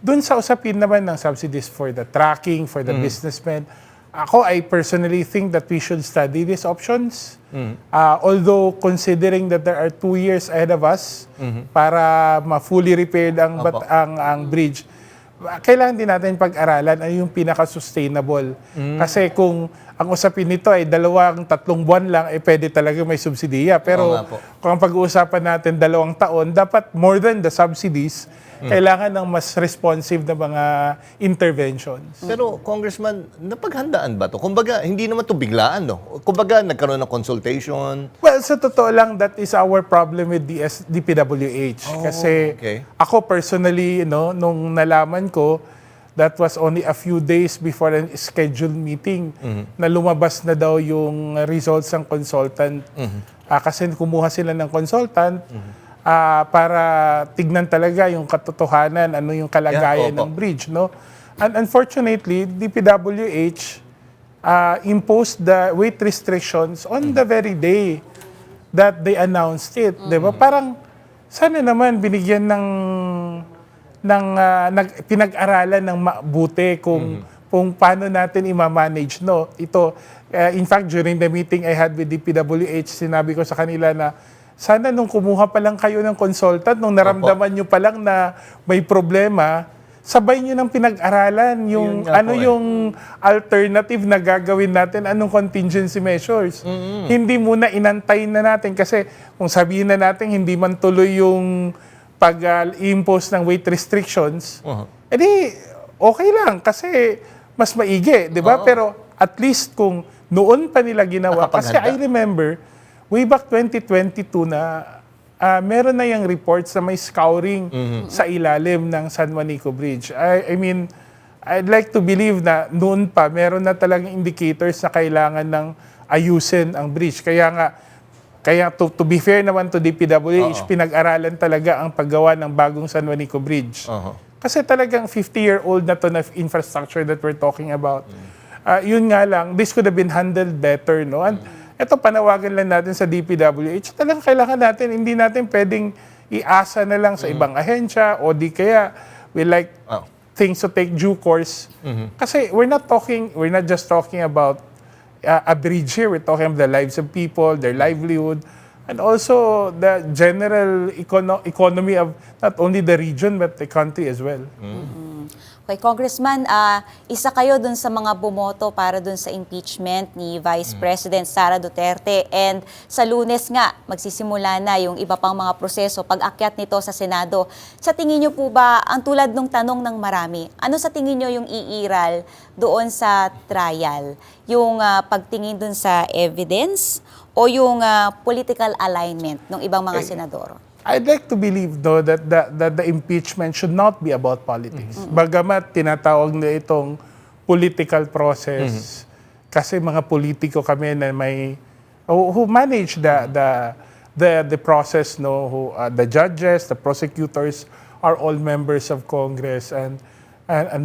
Doon sa usapin naman ng subsidies for the tracking, for the businessmen, I personally think that we should study these options. Although considering that there are 2 years ahead of us para ma-fully repaired ang bridge, kailangan din natin pag-aralan ano yung pinaka-sustainable. Kasi kung ang usapin nito ay 2-3 buwan lang, pwede talaga may subsidiya. Pero kung ang pag-uusapan natin 2 taon, dapat more than the subsidies, kailangan ng mas responsive na mga interventions. Pero Congressman, napaghandaan ba to? Kumbaga, hindi naman to biglaan, no? Kumbaga, nagkaroon ng consultation. Well, sa totoo lang, that is our problem with DPWH. Kasi ako personally, nung nalaman ko, that was only a few days before a scheduled meeting na lumabas na daw yung results ng consultant. Kasi kumuha sila ng consultant, para tignan talaga yung katotohanan, ano yung kalagayan ng bridge, no? And unfortunately, DPWH imposed the weight restrictions on the very day that they announced it, 'di ba? Parang sana naman binigyan ng pinag-aralan ng mabuti kung paano natin i-manage, no? Ito, in fact, during the meeting I had with DPWH, sinabi ko sa kanila na sana nung kumuha pa lang kayo ng consultant, nung naramdaman nyo pa lang na may problema, sabay nyo ng pinag-aralan yung yung alternative na gagawin natin, anong contingency measures. Hindi muna inantay na natin kasi kung sabihin na natin hindi man tuloy yung pag-impose ng weight restrictions, edi okay lang kasi mas maigi, di ba? Pero at least kung noon pa nila ginawa, kasi I remember way back 2022 na meron na yung reports na may scouring sa ilalim ng San Juanico Bridge. I mean, I'd like to believe na noon pa, meron na talagang indicators na kailangan ng ayusin ang bridge. Kaya to be fair naman to DPWH, pinag-aralan talaga ang paggawa ng bagong San Juanico Bridge. Kasi talagang 50-year-old na to na infrastructure that we're talking about. Yun nga lang, this could have been handled better, no? And ito, panawagan lang natin sa DPWH. Talagang kailangan natin, hindi natin pwedeng iasa na lang sa ibang ahensya o di kaya we like things to take due course. Kasi we're not just talking about a bridge here. We're talking about the lives of people, their livelihood, and also the general economy of not only the region but the country as well. Okay, Congressman, isa kayo dun sa mga bumoto para dun sa impeachment ni Vice President Sara Duterte. And sa Lunes nga, magsisimula na yung iba pang mga proseso pag-akyat nito sa Senado. Sa tingin nyo po ba, ang tulad ng tanong ng marami, ano sa tingin nyo yung iiral doon sa trial? Yung pagtingin dun sa evidence o yung political alignment ng ibang mga senador? I'd like to believe though that the impeachment should not be about politics. Bagamat tinatawag na itong political process kasi mga politiko kami na may who manage the process, no, who the judges, the prosecutors are all members of Congress and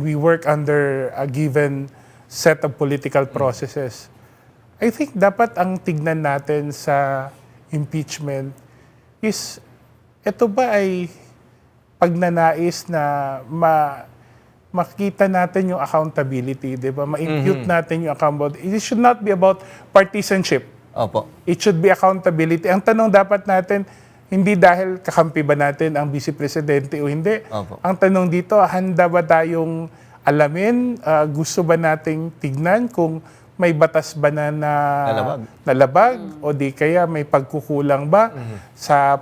we work under a given set of political processes. I think dapat ang tignan natin sa impeachment is ito ba ay pagnanais na makita natin yung accountability, di ba? Ma-impute natin yung accountability. It should not be about partisanship. Opo. It should be accountability. Ang tanong dapat natin, hindi dahil kakampi ba natin ang Vice Presidente o hindi. Opo. Ang tanong dito, handa ba tayong alamin, gusto ba nating tignan kung may batas ba na nalabag o di kaya may pagkukulang ba sa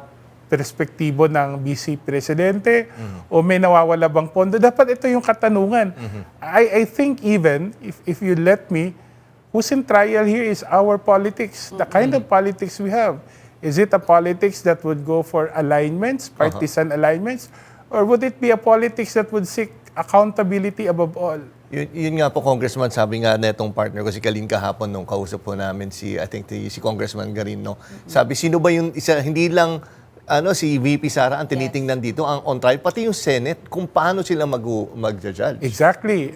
perspektibo ng Vice Presidente o may nawawala bang pondo? Dapat ito yung katanungan. I think even, if you let me, who's in trial here is our politics, the kind of politics we have. Is it a politics that would go for alignments, partisan alignments, or would it be a politics that would seek accountability above all? Yun nga po, Congressman, sabi nga netong partner ko si Kalin kahapon nung kausap po namin si Congressman Garino. Sabi, sino ba yung isa, hindi lang si VP Sara ang tinitingnan dito, ang on trial, pati yung Senate, kung paano sila mag-judge. Exactly.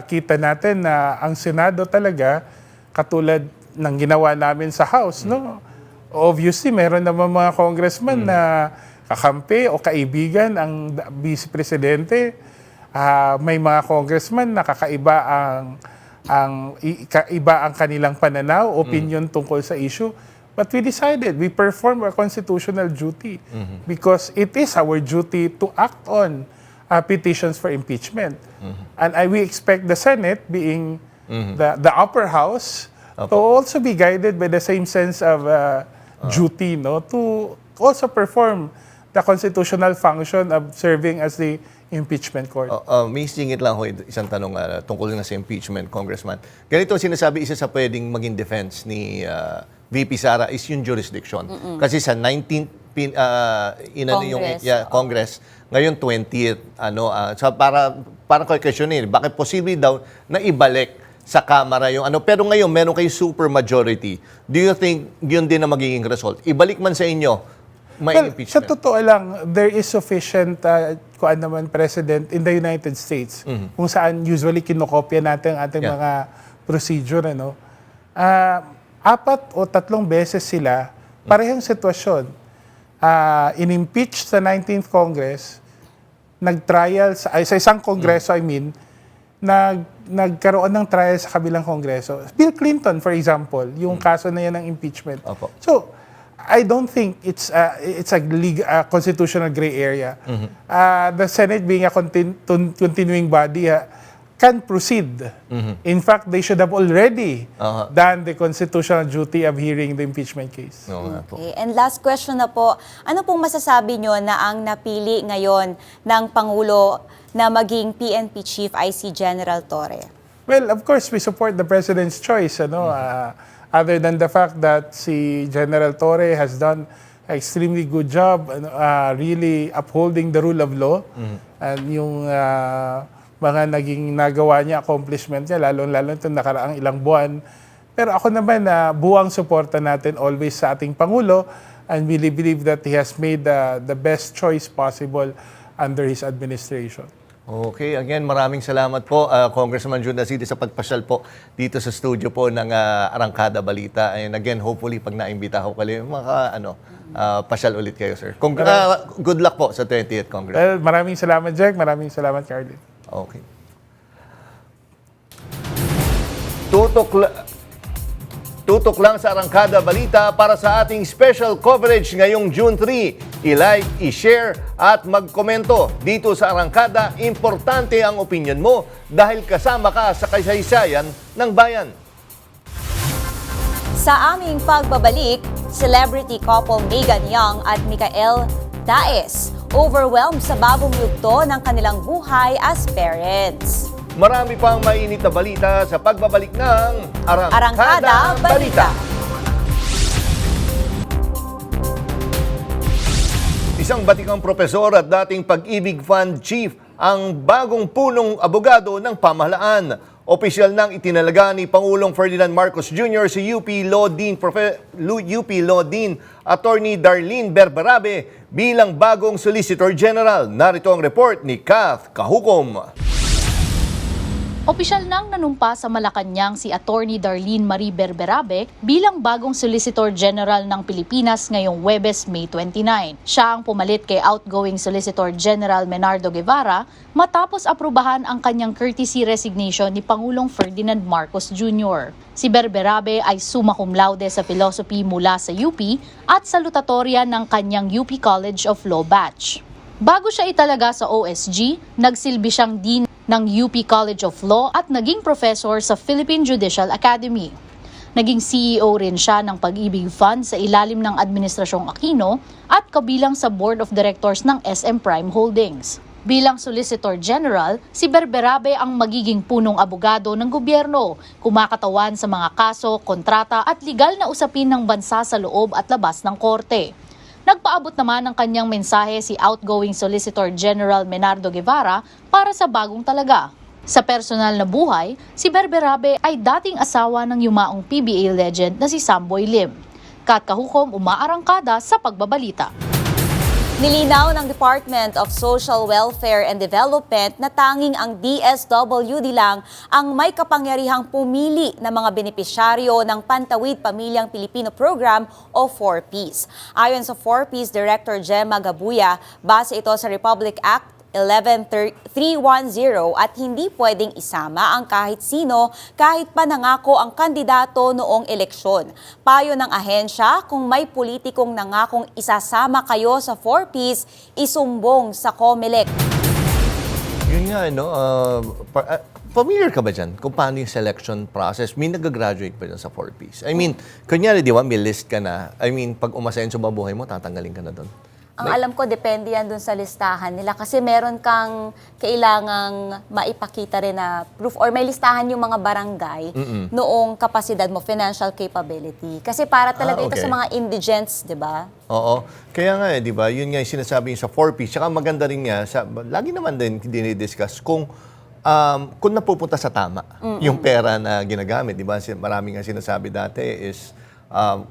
Kita natin na ang Senado talaga, katulad ng ginawa namin sa House, no? Obviously, meron naman mga congressman na kakampi o kaibigan ang Vice Presidente. May mga congressman na kakaiba ang kanilang pananaw, opinion tungkol sa issue. But we decided, we perform our constitutional duty because it is our duty to act on petitions for impeachment. And we expect the Senate, being the upper house, to also be guided by the same sense of duty, no, to also perform the constitutional function of serving as the impeachment court. May singit lang ho, isang tanong tungkol na sa impeachment, Congressman. Ganito sinasabi, isa sa pwedeng maging defense ni VP Sara is yung jurisdiction. Kasi sa 19th Congress, ngayon 20th, so parang questionin, bakit posible daw na ibalik sa Kamara yung pero ngayon meron kayo super majority. Do you think yun din na magiging result? Ibalik man sa inyo, may impeachment? Sa totoo lang, there is sufficient precedent in the United States kung saan usually kinokopya natin ang ating mga procedure. 4 o 3 beses sila, parehong sitwasyon. In-impeach sa 19th Congress, nag-trial sa isang kongreso, nagkaroon ng trial sa kabilang kongreso. Bill Clinton, for example, yung kaso na yan ng impeachment. So, I don't think it's a constitutional gray area. The Senate being a continuing body can proceed. In fact, they should have already done the constitutional duty of hearing the impeachment case. Okay. And last question na po, ano pong masasabi nyo na ang napili ngayon ng Pangulo na maging PNP Chief ay si General Torre? Well, of course, we support the President's choice. Other than the fact that si General Torre has done an extremely good job really upholding the rule of law. And yung mga naging nagawa niya, accomplishment niya, lalo-lalo itong nakaraang ilang buwan. Pero ako naman, buwang suporta natin always sa ating Pangulo, and we believe that he has made the best choice possible under his administration. Okay, again, maraming salamat po, Congressman Jun Nasidi, sa pagpasyal po dito sa studio po ng Arangkada Balita. And again, hopefully, pag naimbita ko kayo, pasyal ulit kayo, sir. Good luck po sa 20th Congress. Well, maraming salamat, Jack. Maraming salamat, Carlin. Okay. Tutok lang sa Arangkada Balita para sa ating special coverage ngayong June 3. I-like, i-share at magkomento. Dito sa Arangkada, importante ang opinion mo dahil kasama ka sa kasaysayan ng bayan. Sa aming pagbabalik, celebrity couple Megan Young at Michael Daes overwhelmed sa bagong yugto ng kanilang buhay as parents. Marami pang mainit na balita sa pagbabalik ng Arangkada Balita. Isang batikang propesor at dating Pag-ibig Fund Chief ang bagong punong abogado ng pamahalaan. Opisyal nang itinalaga ni Pangulong Ferdinand Marcos Jr. si UP Law Dean Attorney Darlene Berberabe bilang bagong Solicitor General. Narito ang report ni Kath Kahukom. Opisyal nang nanumpa sa Malacanang si Attorney Darlene Marie Berberabe bilang bagong Solicitor General ng Pilipinas ngayong Huwebes, May 29. Siya ang pumalit kay outgoing Solicitor General Menardo Guevara matapos aprubahan ang kanyang courtesy resignation ni Pangulong Ferdinand Marcos Jr. Si Berberabe ay summa cum laude sa philosophy mula sa UP at salutatorya ng kanyang UP College of Law batch. Bago siya italaga sa OSG, nagsilbi siyang dean ng UP College of Law at naging professor sa Philippine Judicial Academy. Naging CEO rin siya ng Pag-ibig Fund sa ilalim ng Administrasyong Aquino at kabilang sa Board of Directors ng SM Prime Holdings. Bilang Solicitor General, si Berberabe ang magiging punong abogado ng gobyerno, kumakatawan sa mga kaso, kontrata at legal na usapin ng bansa sa loob at labas ng korte. Nagpaabot naman ng kanyang mensahe si outgoing Solicitor General Menardo Guevara para sa bagong talaga. Sa personal na buhay, si Berberabe ay dating asawa ng yumaong PBA legend na si Samboy Lim. Kat Kahukom, umaarangkada sa pagbabalita. Nilinaw ng Department of Social Welfare and Development na tanging ang DSWD lang ang may kapangyarihang pumili ng mga benepisyaryo ng Pantawid Pamilyang Pilipino Program o 4Ps. Ayon sa 4Ps Director Gemma Gabuya, base ito sa Republic Act 11310 at hindi pwedeng isama ang kahit sino kahit pa nangako ang kandidato noong eleksyon. Payo ng ahensya, kung may politikong nangakong isasama kayo sa 4Ps, isumbong sa COMELEC. Yun nga, familiar ka ba dyan kung paano yung selection process? May nag-graduate ba dyan sa 4Ps? I mean, kunyari, di ba, may list ka na. I mean, pag umasenso ba buhay mo, tatanggalin ka na doon. Ang alam ko, depende yan dun sa listahan nila. Kasi meron kang kailangang maipakita rin na proof or may listahan yung mga barangay noong kapasidad mo, financial capability. Kasi para talaga ito sa mga indigents, di ba? Oo. Kaya nga, di ba, yun nga yung sinasabi yung sa 4Ps. Tsaka maganda rin nga, lagi naman din dinidiscuss kung napupunta sa tama yung pera na ginagamit. Di ba? Maraming nga sinasabi dati is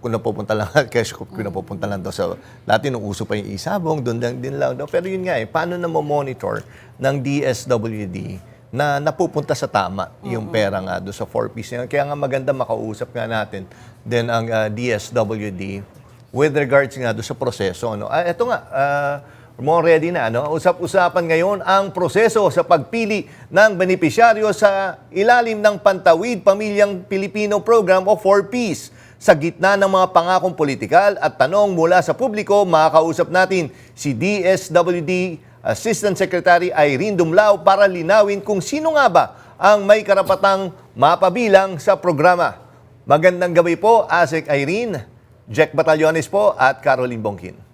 kung napupunta lang, cash kung napupunta lang daw sa, dati nung uso pa yung isabong, doon lang din lang daw. Pero yun nga paano na monitor ng DSWD na napupunta sa tama yung pera nga doon sa 4Ps. Kaya nga maganda makausap nga natin din ang DSWD with regards nga doon sa proseso. Ito nga, more ready na. Usap-usapan ngayon ang proseso sa pagpili ng benepisyaryo sa ilalim ng Pantawid Pamilyang Pilipino Program o 4Ps. Sa gitna ng mga pangakong politikal at tanong mula sa publiko, makakausap natin si DSWD Assistant Secretary Irene Dumlao para linawin kung sino nga ba ang may karapatang mapabilang sa programa. Magandang gabi po, ASEC Irene, Jack Batallones po at Caroline Bongkin.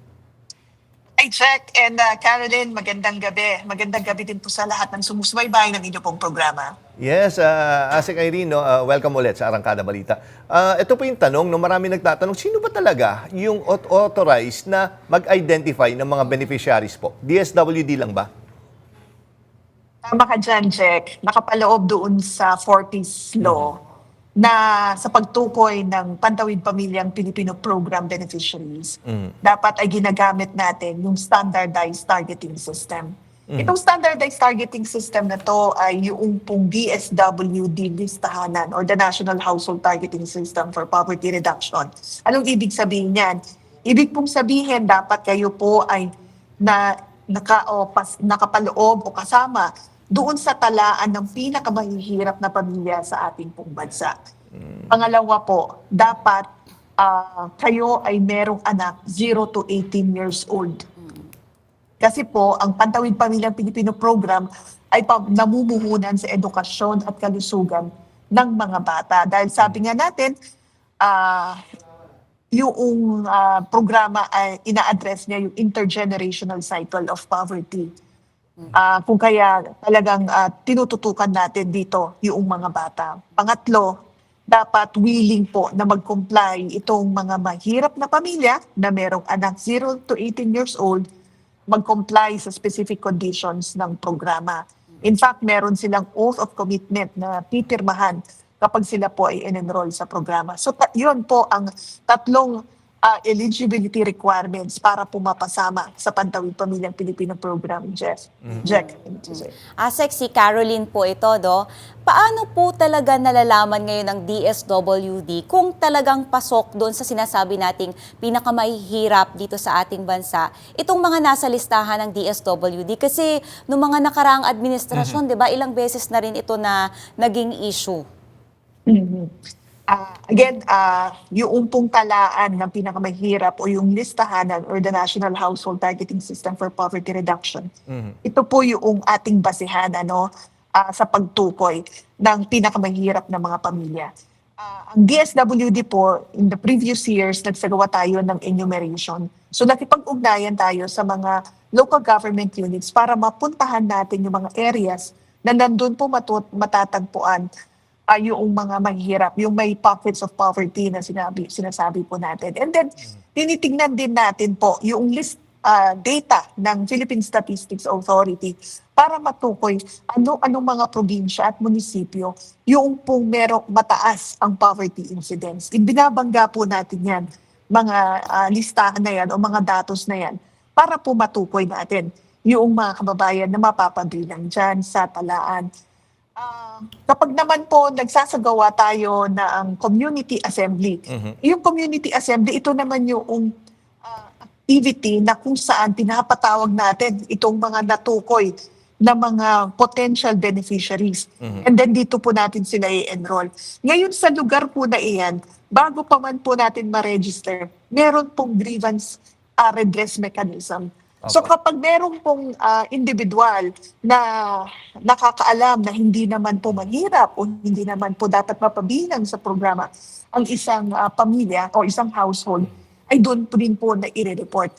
Hi Jack and Caroline, magandang gabi. Magandang gabi din po sa lahat ng sumusubaybay ng inyo pong programa. Yes, ASEC Irene, welcome ulit sa Arangkada Balita. Ito po yung tanong, marami nagtatanong, sino ba talaga yung authorized na mag-identify ng mga beneficiaries po? DSWD lang ba? Tama ka dyan, Jack. Nakapaloob doon sa 40s law na sa pagtukoy ng Pantawid Pamilyang Pilipino Program beneficiaries, dapat ay ginagamit natin yung standardized targeting system. Itong standardized targeting system na to ay yung pong DSWD listahanan or the National Household Targeting System for Poverty Reduction. Anong ibig sabihin yan? Ibig pong sabihin dapat kayo po ay nakapaloob o kasama doon sa talaan ng pinakamahihirap na pamilya sa ating pong bansa. Pangalawa po, dapat kayo ay merong anak 0 to 18 years old. Kasi po, ang Pantawid Pamilyang Pilipino Program ay namumuhunan sa edukasyon at kalusugan ng mga bata. Dahil sabi nga natin, yung programa ay ina-address niya yung intergenerational cycle of poverty. Kung kaya talagang tinututukan natin dito yung mga bata. Pangatlo, dapat willing po na mag-comply itong mga mahirap na pamilya na merong anak 0 to 18 years old, mag-comply sa specific conditions ng programa. In fact, meron silang oath of commitment na pipirmahan kapag sila po ay in-enroll sa programa. So yun po ang tatlong eligibility requirements para pumapasama sa Pantawid Pamilyang Pilipino Program, Jeff. Jack. ASEC, si Caroline po ito, do. Paano po talaga nalalaman ngayon ng DSWD kung talagang pasok doon sa sinasabi nating pinakamahihirap dito sa ating bansa, itong mga nasa listahan ng DSWD? Kasi noong mga nakaraang administrasyon, di ba, ilang beses na rin ito na naging issue. Again, yung pong talaan ng pinakamahirap o yung listahanan or the National Household Targeting System for Poverty Reduction, ito po yung ating basehan sa pagtukoy ng pinakamahirap na mga pamilya. Ang DSWD po, in the previous years, nagsagawa tayo ng enumeration. So nakipag-ugnayan tayo sa mga local government units para mapuntahan natin yung mga areas na nandun po matatagpuan yung mga mahirap, yung may pockets of poverty na sinasabi po natin. And then, tinitingnan din natin po yung list data ng Philippine Statistics Authority para matukoy anong mga probinsya at munisipyo yung pong merong mataas ang poverty incidence. Ibinabangga po natin yan, mga listahan na yan o mga datos na yan, para po matukoy natin yung mga kababayan na mapapabilang dyan sa talaan. Kapag naman po nagsasagawa tayo na ang community assembly, yung community assembly, ito naman yung activity na kung saan pinapatawag natin itong mga natukoy na mga potential beneficiaries. And then dito po natin sila i-enroll. Ngayon sa lugar po na iyan, bago pa man po natin ma-register, meron pong grievance redress mechanism. So kapag meron pong individual na nakakaalam na hindi naman po mahirap o hindi naman po dapat mapabilang sa programa ang isang pamilya o isang household, ay doon po rin po na i-report.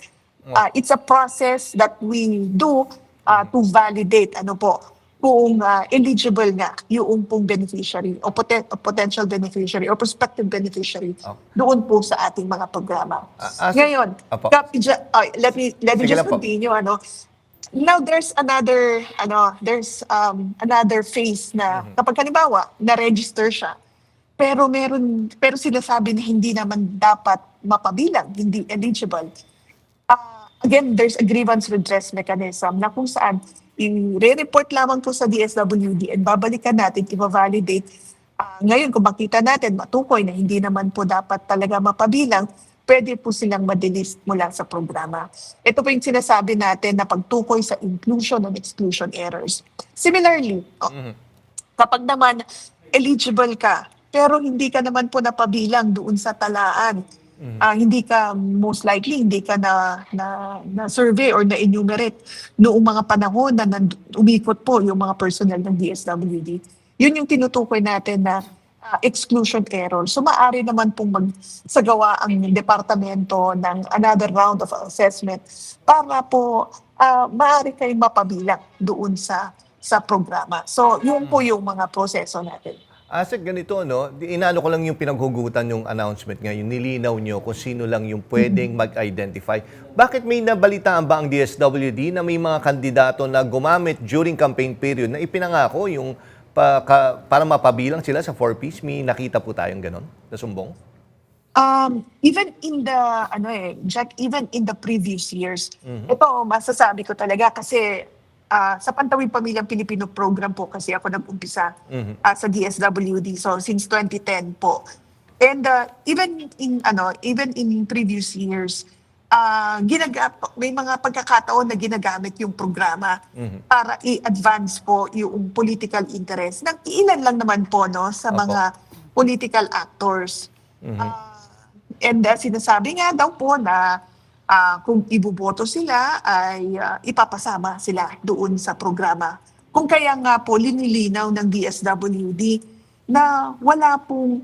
It's a process that we do to validate kung eligible nga yung pong beneficiary o potential beneficiary or prospective beneficiary doon po sa ating mga programa. Ngayon, let me just continue. Now there's another phase na kapag halimbawa na-register siya, pero sinasabi na hindi naman dapat mapabilang, hindi eligible. Again, there's a grievance redress mechanism na kung saan i-report lamang po sa DSWD and babalikan natin, i-validate. Ngayon, kung makita natin, matukoy na hindi naman po dapat talaga mapabilang, pwede po silang madelist mula sa programa. Ito po yung sinasabi natin na pagtukoy sa inclusion and exclusion errors. Similarly, kapag naman eligible ka pero hindi ka naman po napabilang doon sa talaan. Hindi ka, most likely, hindi ka na survey or na-enumerate noong mga panahon na umikot po yung mga personnel ng DSWD. Yun yung tinutukoy natin na exclusion error. So maaari naman pong magsagawa ang departamento ng another round of assessment para po maaari kayong mapabilang doon sa programa. So yun po yung mga proseso natin. Asek, ganito, no? Inaano ko lang yung pinaghugutan yung announcement ngayon. Nilinaw nyo kung sino lang yung pwedeng mag-identify. Bakit may nabalitaan ba ang DSWD na may mga kandidato na gumamit during campaign period na ipinangako yung para mapabilang sila sa 4Ps? May nakita po tayong ganon na sumbong? Even in the Jack, even in the previous years, ito masasabi ko talaga kasi sa Pantawid Pamilyang Pilipino program po kasi ako nag-umpisa sa DSWD, so since 2010 po. And even in previous years, may mga pagkakataon na ginagamit yung programa para i-advance po yung political interest ng ilan lang naman po, no, sa mga political actors. And sinasabi nga daw po na kung ibuboto sila ay ipapasama sila doon sa programa. Kung kaya nga po linilinaw ng DSWD na wala pong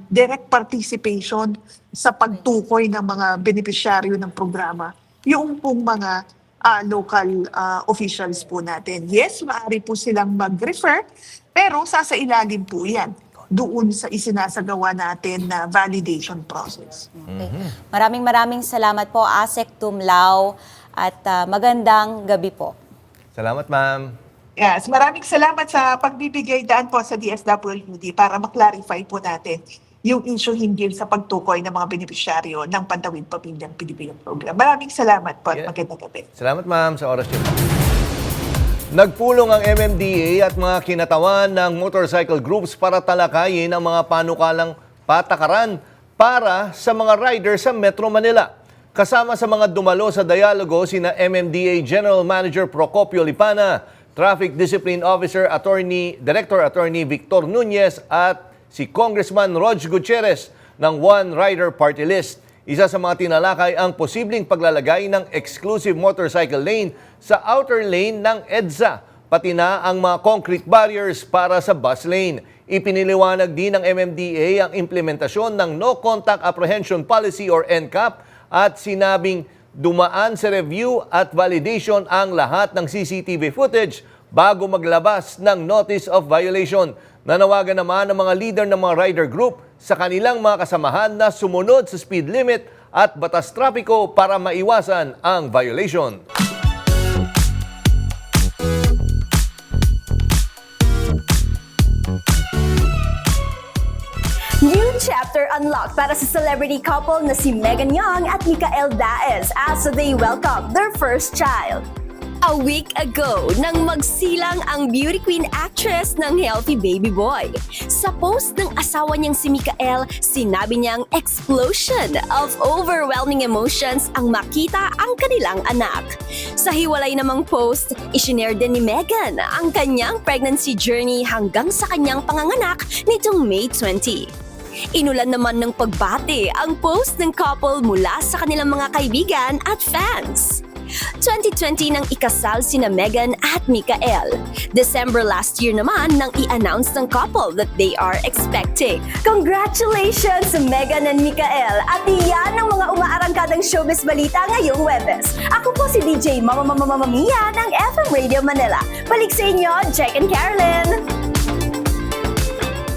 direct participation sa pagtukoy ng mga benepisyaryo ng programa, yung pong mga local officials po natin. Yes, maaari po silang mag-refer, pero sasailalim po yan doon sa isinasagawa natin na validation process. Okay. Maraming salamat po, Asek Tumlao, at magandang gabi po. Salamat, ma'am. Yes, maraming salamat sa pagbibigay daan po sa DSWD para maklarify po natin yung issue hinggil sa pagtukoy ng mga benepisyaryo ng Pantawid Pamilyang Pilipino program. Maraming salamat po at magandang gabi. Salamat, ma'am, sa oras niyo. Nagpulong ang MMDA at mga kinatawan ng motorcycle groups para talakayin ang mga panukalang patakaran para sa mga rider sa Metro Manila. Kasama sa mga dumalo sa dialogo sina MMDA General Manager Procopio Lipana, Traffic Discipline Officer Director Attorney Victor Nunez at si Congressman Rog Gutierrez ng One Rider Party List. Isa sa mga tinalakay ang posibleng paglalagay ng exclusive motorcycle lane sa outer lane ng EDSA, pati na ang mga concrete barriers para sa bus lane. Ipiniliwanag din ng MMDA ang implementasyon ng No Contact Apprehension Policy or NCAP at sinabing dumaan sa review at validation ang lahat ng CCTV footage bago maglabas ng Notice of Violation. Nanawagan naman ang mga leader ng mga rider group sa kanilang mga kasamahan na sumunod sa speed limit at batas trapiko para maiwasan ang violation. New chapter unlocked para sa celebrity couple na si Megan Young at Mikael Daes as they welcome their first child. A week ago, nang magsilang ang beauty queen actress ng healthy baby boy. Sa post ng asawa niyang si Mikael, sinabi niyang explosion of overwhelming emotions ang makita ang kanilang anak. Sa hiwalay namang post, isinare din ni Megan ang kanyang pregnancy journey hanggang sa kanyang panganganak nitong May 20. Inulan naman ng pagbati ang post ng couple mula sa kanilang mga kaibigan at fans. 2020 nang ikasal sina Megan at Mikael. December last year naman nang i-announce ng couple that they are expecting. Congratulations Megan and Mikael! At iyan ang mga umaarangkadang showbiz balita ngayong Webes. Ako po si DJ Mama Mia ng FM Radio Manila. Balik sa inyo, Jack and Carolyn!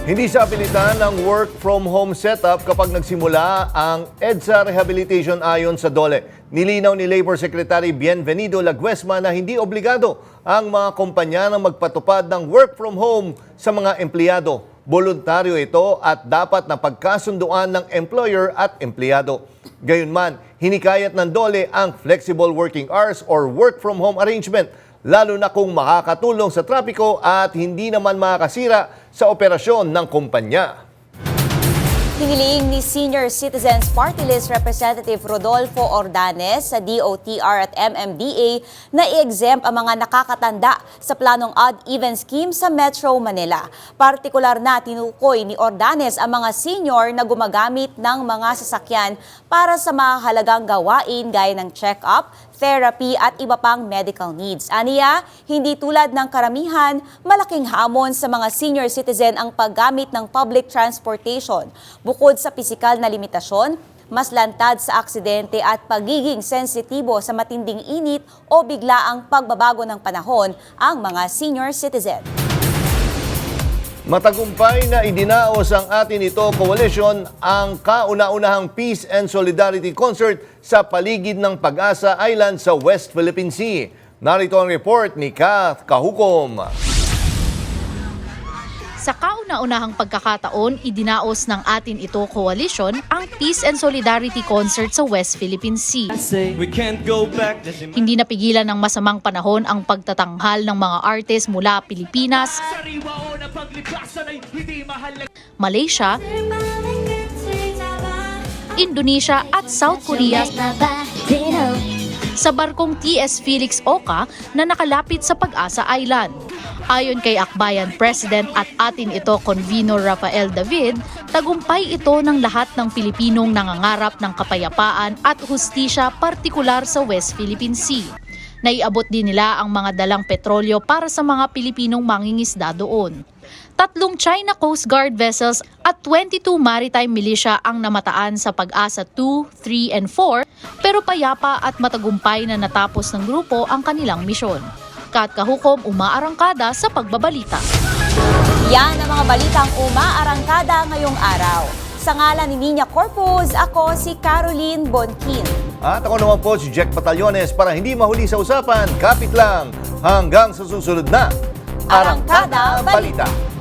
Hindi sa pilitan ng work from home setup kapag nagsimula ang EDSA rehabilitation ayon sa DOLE. Nilinaw ni Labor Secretary Bienvenido Laguesma na hindi obligado ang mga kumpanya na magpatupad ng work from home sa mga empleyado. Voluntaryo ito at dapat na pagkasunduan ng employer at empleyado. Gayunman, hinikayat ng DOLE ang flexible working hours or work from home arrangement, lalo na kung makakatulong sa trapiko at hindi naman makakasira sa operasyon ng kumpanya. Hiniling ni Senior Citizens Party List Representative Rodolfo Ordanes sa DOTR at MMDA na i-exempt ang mga nakakatanda sa planong odd-even scheme sa Metro Manila. Partikular na tinukoy ni Ordanes ang mga senior na gumagamit ng mga sasakyan para sa mahalagang gawain gaya ng check-up, therapy at iba pang medical needs. Aniya, hindi tulad ng karamihan, malaking hamon sa mga senior citizen ang paggamit ng public transportation. Bukod sa pisikal na limitasyon, mas lantad sa aksidente at pagiging sensitibo sa matinding init o biglaang pagbabago ng panahon ang mga senior citizen. Matagumpay na idinaos ang Atin Ito Coalition ang kauna-unahang Peace and Solidarity Concert sa paligid ng Pag-asa Island sa West Philippine Sea. Narito ang report ni Kath Kahukom. Sa kauna-unahang pagkakataon, idinaos ng Atin Ito Coalition ang Peace and Solidarity Concert sa West Philippine Sea. Hindi napigilan ng masamang panahon ang pagtatanghal ng mga artist mula Pilipinas, Malaysia, Indonesia at South Korea sa barkong TS Felix Oka na nakalapit sa Pag-asa Island. Ayon kay Akbayan President at Atin Ito Convenor Rafael David, tagumpay ito ng lahat ng Pilipinong nangangarap ng kapayapaan at hustisya partikular sa West Philippine Sea. Naiabot din nila ang mga dalang petrolyo para sa mga Pilipinong mangingisda doon. 3 China Coast Guard vessels at 22 maritime militia ang namataan sa Pag-asa 2, 3 and 4 pero payapa at matagumpay na natapos ng grupo ang kanilang misyon. Kat Kahukom, umaarangkada sa pagbabalita. Yan ang mga balitang umaarangkada ngayong araw. Sa ngalan ni Nina Corpus, ako si Caroline Bonkin. At ako naman po si Jack Batallones. Para hindi mahuli sa usapan, kapit lang hanggang sa susunod na Arangkada Balita.